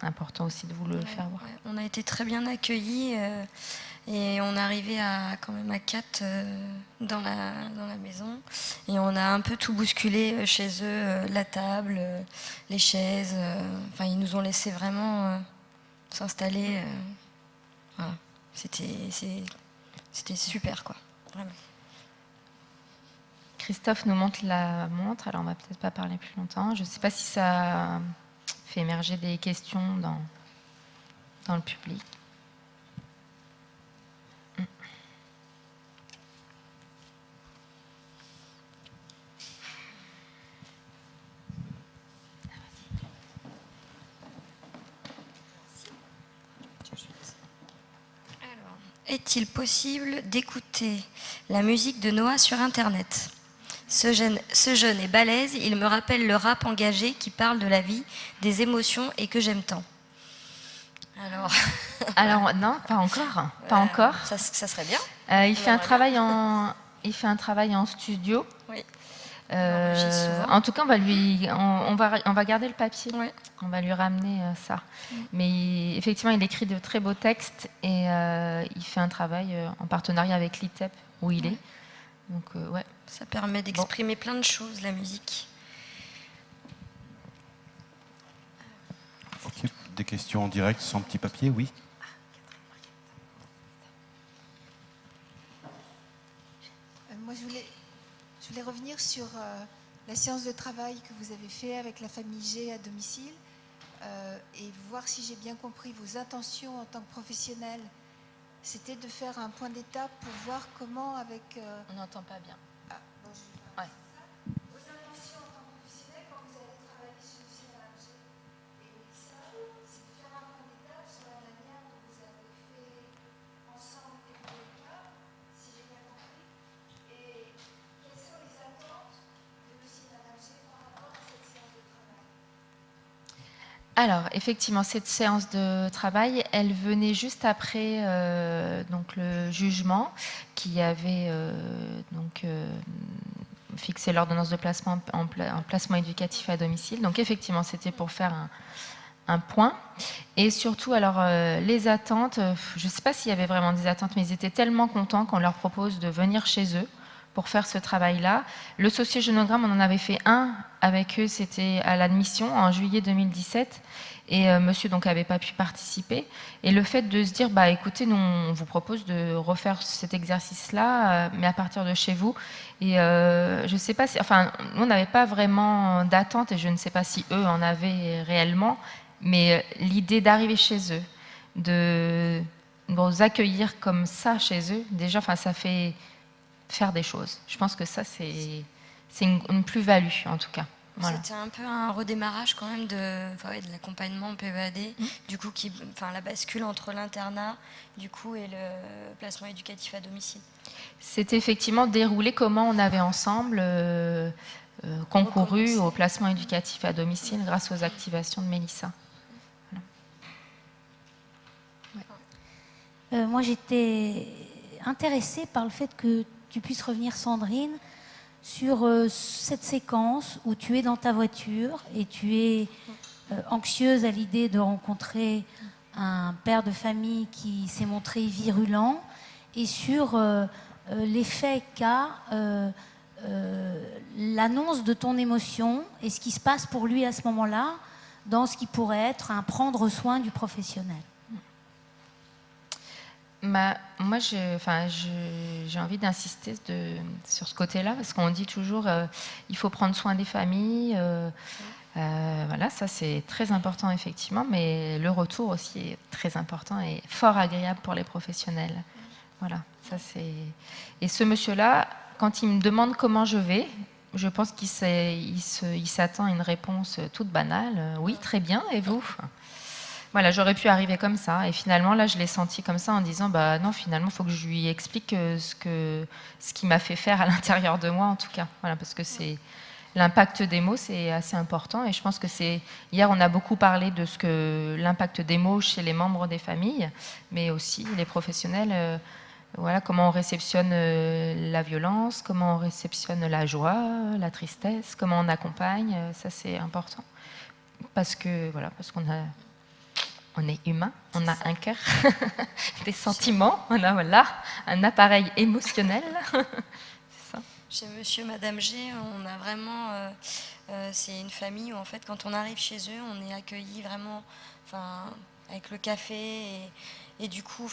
important aussi de vous le faire voir. Ouais, on a été très bien accueillis et on est arrivé quand même à 4 dans la maison. Et on a un peu tout bousculé chez eux, la table, les chaises. Ils nous ont laissé vraiment s'installer. Voilà. C'était super, quoi. Vraiment. Christophe nous montre la montre, alors on va peut-être pas parler plus longtemps. Je ne sais pas si ça fait émerger des questions dans le public. Est-il possible d'écouter la musique de Noah sur Internet ? Ce jeune est balèze, il me rappelle le rap engagé qui parle de la vie, des émotions et que j'aime tant. Alors non, pas encore. Pas encore. Ça serait bien. Il fait un travail en studio. Oui. enregistre souvent. En tout cas, on va garder le papier. Ouais. On va lui ramener ça. Mais effectivement, il écrit de très beaux textes et il fait un travail en partenariat avec l'ITEP où il est. Donc, ouais. Ça permet d'exprimer plein de choses, la musique. Ok, des questions en direct sans petit papier, oui. Moi, je voulais revenir sur la séance de travail que vous avez fait avec la famille G à domicile et voir si j'ai bien compris vos intentions en tant que professionnel. C'était de faire un point d'étape pour voir comment avec... On n'entend pas bien. Ah, bon, je vais faire ça. Vos intentions en tant que professionnel quand vous allez travailler chez Monsieur Madame G et Mélissa, c'est de faire un point d'étape sur la manière dont vous avez fait ensemble et pour le cas, si j'ai bien compris. Et quelles sont les attentes de Monsieur et Madame G par rapport à cette séance de travail? Alors, effectivement, cette séance de travail, elle venait juste après donc le jugement qui avait fixé l'ordonnance de placement en placement éducatif à domicile. Donc, effectivement, c'était pour faire un point. Et surtout, alors, les attentes, je ne sais pas s'il y avait vraiment des attentes, mais ils étaient tellement contents qu'on leur propose de venir chez eux pour faire ce travail-là. Le sociogénogramme, on en avait fait un avec eux, c'était à l'admission en juillet 2017, et monsieur donc avait pas pu participer. Et le fait de se dire, bah écoutez, nous on vous propose de refaire cet exercice-là, mais à partir de chez vous. Et je sais pas si, enfin, nous on n'avait pas vraiment d'attente, et je ne sais pas si eux en avaient réellement, mais l'idée d'arriver chez eux, de nous accueillir comme ça chez eux, déjà, enfin, ça fait faire des choses. Je pense que ça, c'est une plus-value, en tout cas. Voilà. C'était un peu un redémarrage quand même de l'accompagnement PEAD, du coup, la bascule entre l'internat, du coup, et le placement éducatif à domicile. C'était effectivement dérouler comment on avait ensemble concouru au placement éducatif à domicile grâce aux activations de Mélissa. Voilà. Moi, j'étais intéressée par le fait que tu puisses revenir, Sandrine, sur cette séquence où tu es dans ta voiture et tu es anxieuse à l'idée de rencontrer un père de famille qui s'est montré virulent, et sur l'effet qu'a l'annonce de ton émotion et ce qui se passe pour lui à ce moment-là dans ce qui pourrait être un prendre soin du professionnel. Moi, j'ai envie d'insister sur ce côté-là, parce qu'on dit toujours il faut prendre soin des familles. Voilà, ça c'est très important effectivement, mais le retour aussi est très important et fort agréable pour les professionnels. Voilà, ça c'est. Et ce monsieur-là, quand il me demande comment je vais, je pense qu'il s'attend à une réponse toute banale. Oui, très bien, et vous ? Voilà, j'aurais pu arriver comme ça, et finalement là je l'ai senti comme ça en disant bah non, finalement il faut que je lui explique ce qui m'a fait faire à l'intérieur de moi, en tout cas. Voilà, parce que c'est l'impact des mots, c'est assez important, et je pense que hier on a beaucoup parlé de l'impact des mots chez les membres des familles, mais aussi les professionnels. Voilà, comment on réceptionne la violence, comment on réceptionne la joie, la tristesse, comment on accompagne, ça c'est important, parce qu'on est humain, on a un cœur, des sentiments, on a un appareil émotionnel. C'est ça. Chez Monsieur, Madame G, on a vraiment, c'est une famille où en fait, quand on arrive chez eux, on est accueillis vraiment, avec le café et du coup,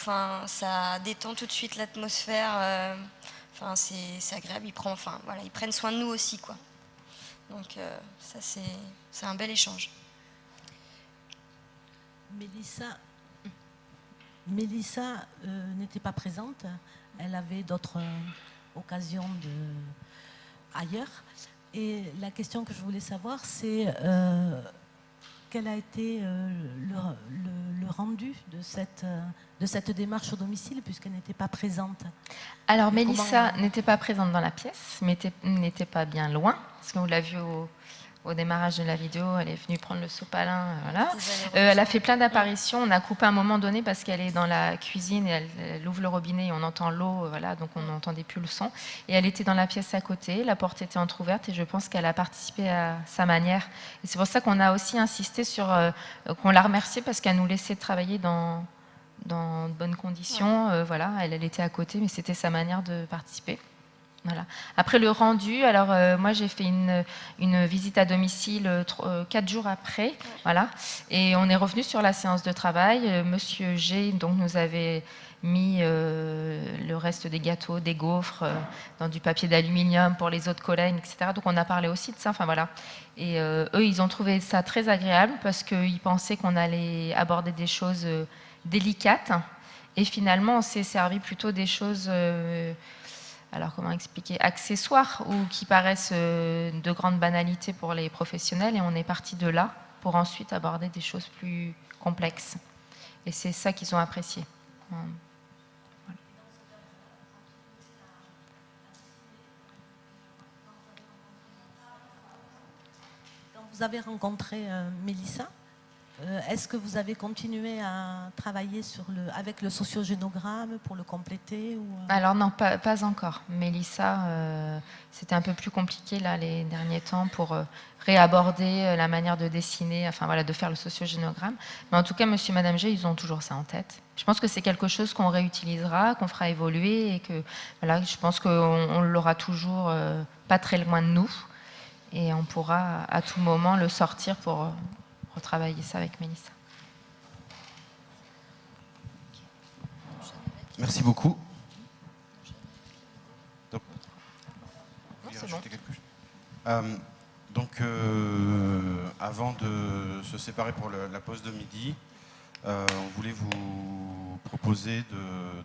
ça détend tout de suite l'atmosphère. C'est agréable. Ils prennent soin de nous aussi, quoi. Donc ça, c'est un bel échange. Mélissa n'était pas présente. Elle avait d'autres occasions ailleurs. Et la question que je voulais savoir, c'est quel a été le rendu de cette démarche au domicile, puisqu'elle n'était pas présente. Alors, Mélissa n'était pas présente dans la pièce, mais n'était pas bien loin, parce qu'on l'a vue au démarrage de la vidéo, elle est venue prendre le sopalin, voilà. Elle a fait plein d'apparitions. On a coupé à un moment donné parce qu'elle est dans la cuisine et elle ouvre le robinet et on entend l'eau, voilà, donc on n'entendait plus le son. Et elle était dans la pièce à côté, la porte était entrouverte et je pense qu'elle a participé à sa manière. Et c'est pour ça qu'on a aussi insisté sur, qu'on l'a remerciée parce qu'elle nous laissait travailler dans de bonnes conditions. Voilà, elle était à côté, mais c'était sa manière de participer. Voilà. Après le rendu, alors moi j'ai fait une visite à domicile 4 jours après, voilà, et on est revenu sur la séance de travail. Monsieur G donc nous avait mis le reste des gâteaux, des gaufres dans du papier d'aluminium pour les autres collègues, etc. Donc on a parlé aussi de ça, enfin voilà. Et eux ils ont trouvé ça très agréable parce qu'ils pensaient qu'on allait aborder des choses délicates, et finalement on s'est servi plutôt des choses alors comment expliquer, accessoires ou qui paraissent de grande banalité pour les professionnels, et on est parti de là pour ensuite aborder des choses plus complexes. Et c'est ça qu'ils ont apprécié. Voilà. Quand vous avez rencontré Mélissa, est-ce que vous avez continué à travailler avec le sociogénogramme pour le compléter ou... Alors non, pas encore. Mélissa, c'était un peu plus compliqué là, les derniers temps pour réaborder la manière de dessiner, enfin voilà, de faire le sociogénogramme. Mais en tout cas, monsieur et madame G, ils ont toujours ça en tête. Je pense que c'est quelque chose qu'on réutilisera, qu'on fera évoluer, et que voilà, je pense qu'on l'aura toujours pas très loin de nous, et on pourra à tout moment le sortir pour retravailler ça avec Mélissa. Merci beaucoup. Donc, c'est bon. Avant de se séparer pour la pause de midi, on voulait vous proposer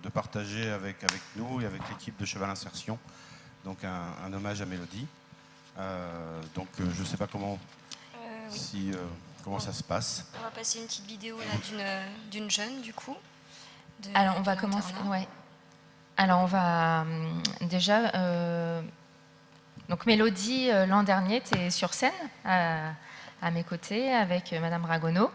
de partager avec nous et avec l'équipe de Cheval Insertion donc un hommage à Mélodie. Je ne sais pas comment, comment ça se passe. On va passer une petite vidéo là, d'une jeune du coup. Alors on va commencer. Ouais. Alors on va déjà. Donc Mélodie l'an dernier était sur scène à mes côtés avec Madame Ragonneau.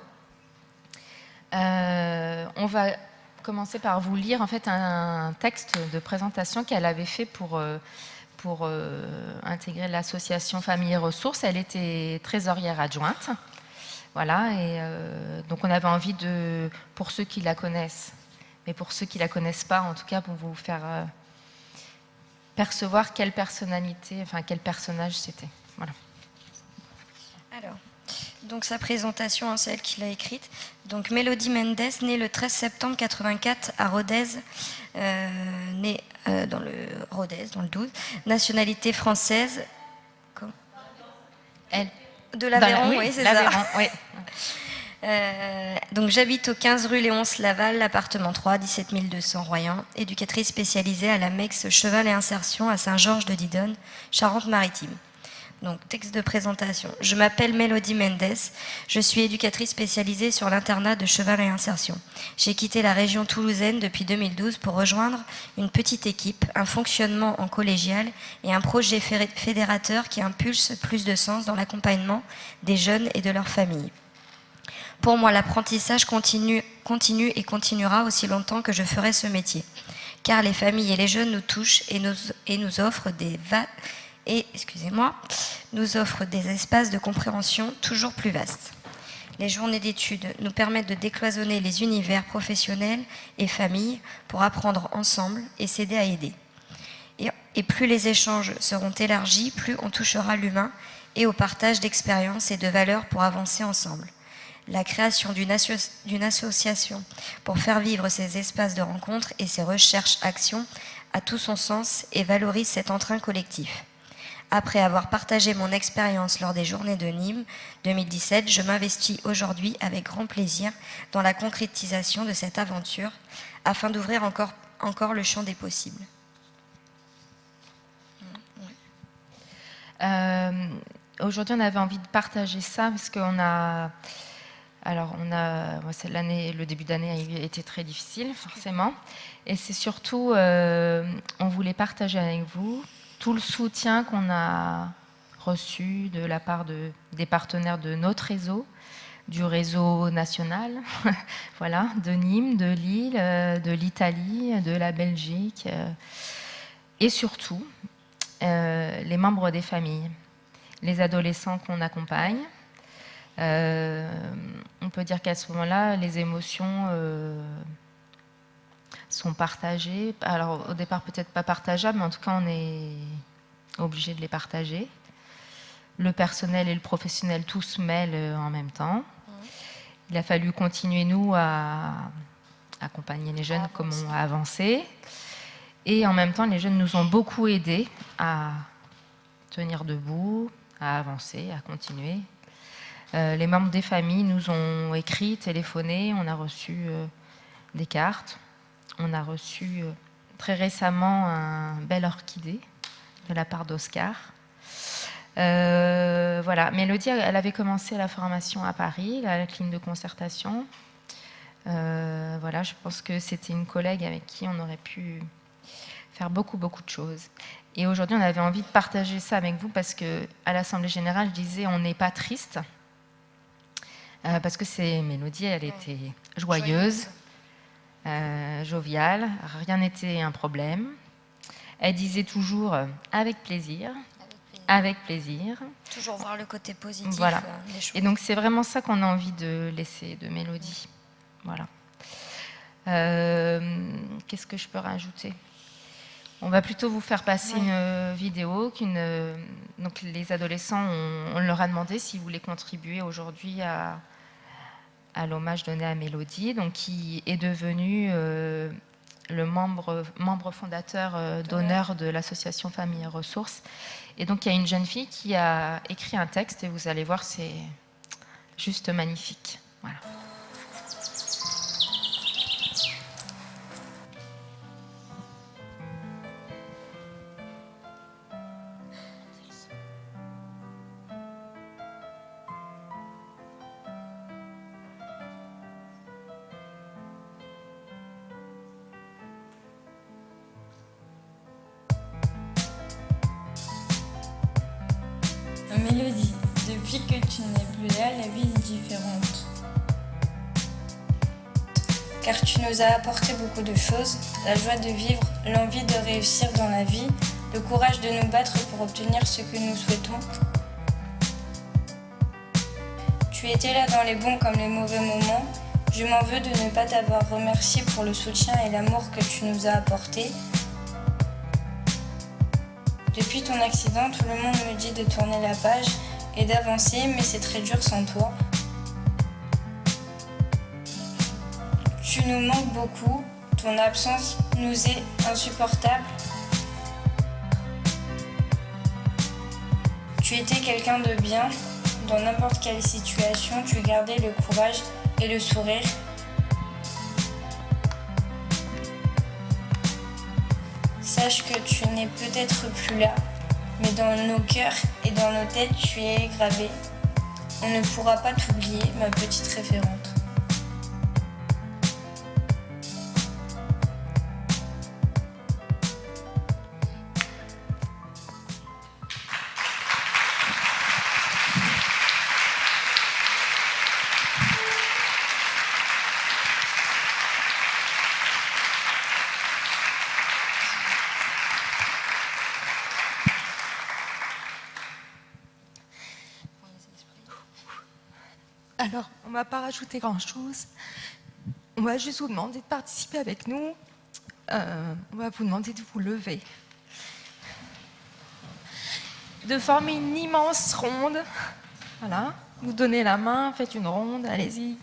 On va commencer par vous lire en fait un texte de présentation qu'elle avait fait pour intégrer l'association Famille et Ressources. Elle était trésorière adjointe. Voilà, et donc on avait envie pour ceux qui la connaissent, mais pour ceux qui la connaissent pas, en tout cas pour vous faire percevoir quelle personnalité, enfin quel personnage c'était. Voilà. Alors, donc sa présentation, c'est elle qui l'a écrite. Donc Mélodie Mendes, née le 13 septembre 84 à Rodez, née dans le 12, nationalité française. Elle. De l'Aveyron, oui, c'est ça. Oui. Donc j'habite au 15 rue Léonce Laval, appartement 3, 17 200 Royan, éducatrice spécialisée à la MEX Cheval et Insertion à Saint-Georges de Didonne, Charente-Maritime. Donc texte de présentation. Je m'appelle Mélodie Mendes, je suis éducatrice spécialisée sur l'internat de Cheval et Insertion. J'ai quitté la région toulousaine depuis 2012 pour rejoindre une petite équipe, un fonctionnement en collégial et un projet fédérateur qui impulse plus de sens dans l'accompagnement des jeunes et de leurs familles. Pour moi, l'apprentissage continue et continuera aussi longtemps que je ferai ce métier, car les familles et les jeunes nous touchent et nous offrent nous offrent des espaces de compréhension toujours plus vastes. Les journées d'études nous permettent de décloisonner les univers professionnels et familles pour apprendre ensemble et s'aider à aider. Et plus les échanges seront élargis, plus on touchera l'humain et au partage d'expériences et de valeurs pour avancer ensemble. La création d'une association pour faire vivre ces espaces de rencontre et ces recherches-actions a tout son sens et valorise cet entrain collectif. Après avoir partagé mon expérience lors des Journées de Nîmes 2017, je m'investis aujourd'hui avec grand plaisir dans la concrétisation de cette aventure afin d'ouvrir encore le champ des possibles. Aujourd'hui, on avait envie de partager ça parce qu'on a... le début d'année a été très difficile, forcément. Et c'est surtout, on voulait partager avec vous tout le soutien qu'on a reçu de la part des partenaires de notre réseau, du réseau national, voilà, de Nîmes, de Lille, de l'Italie, de la Belgique, et surtout les membres des familles, les adolescents qu'on accompagne. On peut dire qu'à ce moment-là, les émotions sont partagées. Alors au départ peut-être pas partageables, mais en tout cas on est obligé de les partager. Le personnel et le professionnel, tout se mêlent en même temps. Il a fallu continuer, nous, à accompagner les jeunes, à avancer. Et en même temps, les jeunes nous ont beaucoup aidés à tenir debout, à avancer, à continuer. Les membres des familles nous ont écrit, téléphoné, on a reçu des cartes. On a reçu très récemment un bel orchidée de la part d'Oscar. Voilà, Mélodie, elle avait commencé la formation à Paris, à la clinique de concertation. Voilà, je pense que c'était une collègue avec qui on aurait pu faire beaucoup de choses. Et aujourd'hui, on avait envie de partager ça avec vous parce que à l'Assemblée générale, je disais, on n'est pas triste parce que c'est Mélodie, elle était joyeuse, joviale, rien n'était un problème. Elle disait toujours avec plaisir. Avec plaisir. Toujours voir le côté positif voilà. Des choses. Et donc c'est vraiment ça qu'on a envie de laisser de Mélodie. Voilà. Qu'est-ce que je peux rajouter ? On va plutôt vous faire passer une vidéo donc les adolescents, on leur a demandé s'ils voulaient contribuer aujourd'hui à l'hommage donné à Mélodie, donc qui est devenu le membre fondateur d'honneur de l'association Famille et Ressources. Et donc il y a une jeune fille qui a écrit un texte et vous allez voir, c'est juste magnifique. Voilà. Mélodie, depuis que tu n'es plus là, la vie est différente. Car tu nous as apporté beaucoup de choses, la joie de vivre, l'envie de réussir dans la vie, le courage de nous battre pour obtenir ce que nous souhaitons. Tu étais là dans les bons comme les mauvais moments. Je m'en veux de ne pas t'avoir remercié pour le soutien et l'amour que tu nous as apporté. Depuis ton accident, tout le monde me dit de tourner la page et d'avancer, mais c'est très dur sans toi. Tu nous manques beaucoup, ton absence nous est insupportable. Tu étais quelqu'un de bien, dans n'importe quelle situation, tu gardais le courage et le sourire. Sache que tu n'es peut-être plus là, mais dans nos cœurs et dans nos têtes, tu es gravé. On ne pourra pas t'oublier, ma petite référente. Alors, on ne va pas rajouter grand-chose. On va juste vous demander de participer avec nous. On va vous demander de vous lever. De former une immense ronde. Voilà. Vous donnez la main, faites une ronde, allez-y.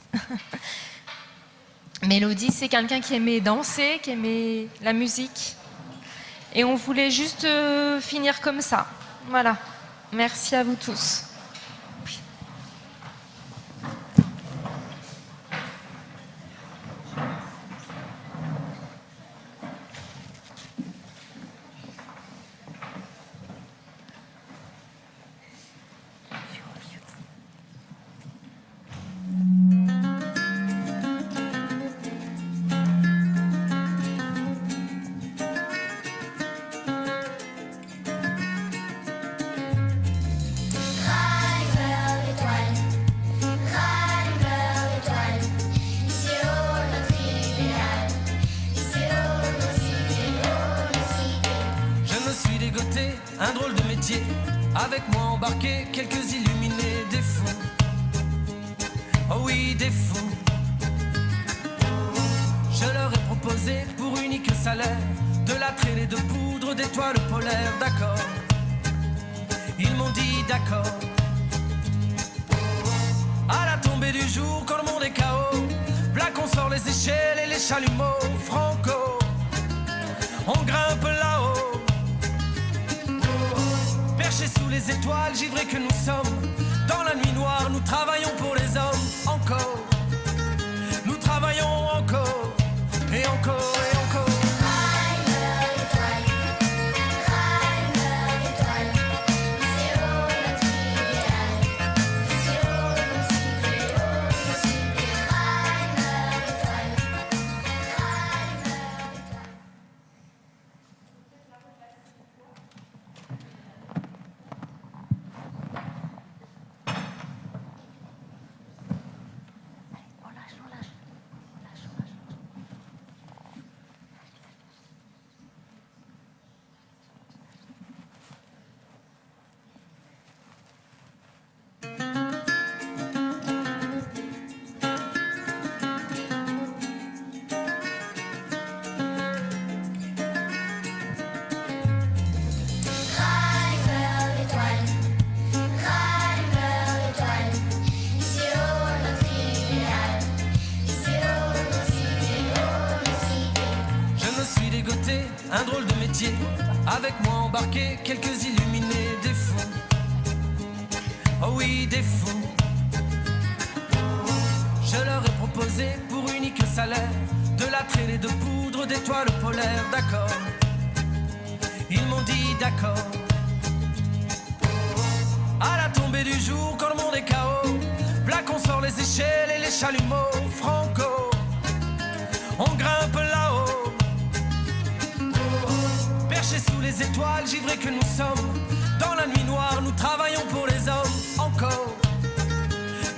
Mélodie, c'est quelqu'un qui aimait danser, qui aimait la musique. Et on voulait juste finir comme ça. Voilà. Merci à vous tous. un drôle de métier. Avec moi embarqué, quelques illuminés, des fous. Oh oui, des fous. Je leur ai proposé pour unique salaire de la traînée de poudre d'étoiles polaires, d'accord. Ils m'ont dit d'accord. À la tombée du jour, quand le monde est KO, là qu'on sort les échelles et les chalumeaux, franco, on grimpe là-haut. Perchés sous les étoiles, givrés que nous sommes, dans la nuit noire, nous travaillons pour les hommes, encore. Nous travaillons encore, et encore, et encore. Un drôle de métier, avec moi embarqué, quelques illuminés, des fous. Oh oui, des fous. Je leur ai proposé pour unique salaire de la traînée de poudre d'étoiles polaires, d'accord. Ils m'ont dit d'accord. À la tombée du jour, quand le monde est KO, là qu'on sort les échelles et les chalumeaux, franco, on grimpe là-haut. Perchés sous les étoiles, givrés que nous sommes, dans la nuit noire, nous travaillons pour les hommes, encore.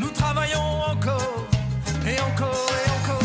Nous travaillons encore, et encore, et encore.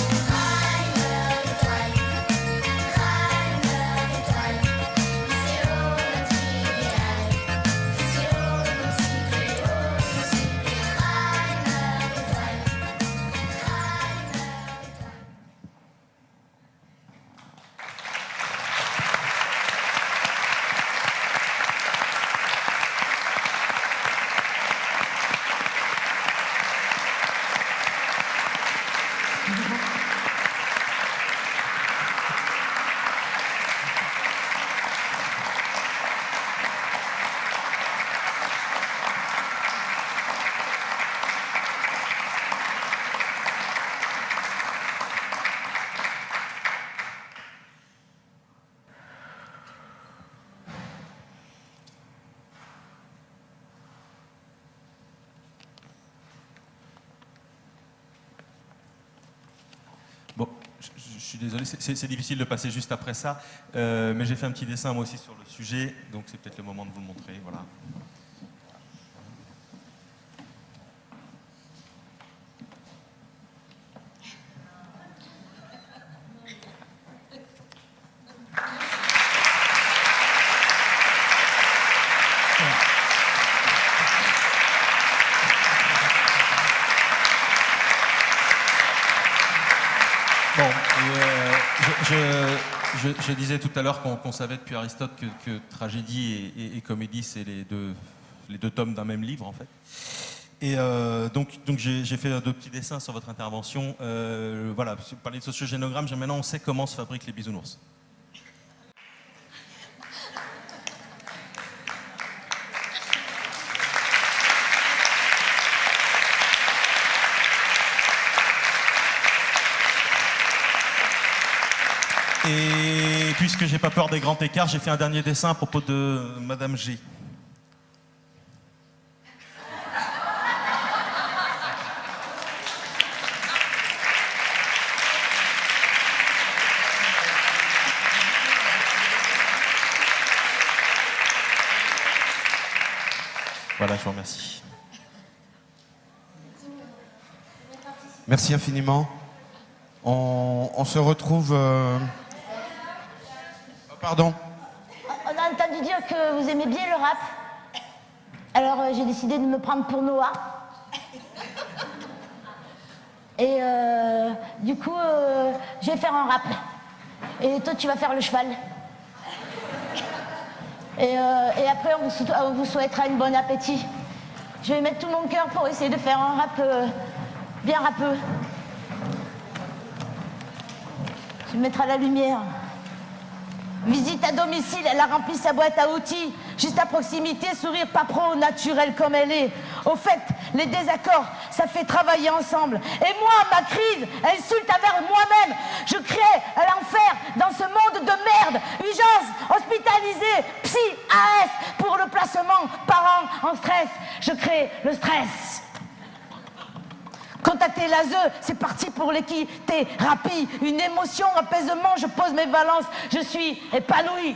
Bon, je suis désolé, c'est difficile de passer juste après ça, mais j'ai fait un petit dessin moi aussi sur le sujet, donc c'est peut-être le moment de vous le montrer, voilà. Bon, je disais tout à l'heure qu'on savait depuis Aristote que tragédie et comédie, c'est les deux tomes d'un même livre, en fait. Et donc j'ai fait deux petits dessins sur votre intervention. Voilà, parler de sociogénogramme, maintenant on sait comment se fabriquent les bisounours. Et puisque j'ai pas peur des grands écarts, j'ai fait un dernier dessin à propos de Madame G. Voilà, je vous remercie. Merci infiniment. On se retrouve... Pardon. On a entendu entendu dire que vous aimez bien le rap. Alors j'ai décidé de me prendre pour Noah. Et du coup, je vais faire un rap. Et toi, tu vas faire le cheval. Et après, on vous souhaitera une bonne appétit. Je vais mettre tout mon cœur pour essayer de faire un rap bien rappeux. Je vais mettre à la lumière. Visite à domicile, elle a rempli sa boîte à outils. Juste à proximité, sourire pas pro, naturel comme elle est. Au fait, les désaccords, ça fait travailler ensemble. Et moi, ma crise, insulte envers moi-même. Je crée l'enfer dans ce monde de merde. Urgence, hospitalisé, psy, AS, pour le placement, parents en stress. Je crée le stress. Contacter l'ASE, c'est parti pour l'équité, thérapie, une émotion, apaisement, je pose mes valences, je suis épanoui.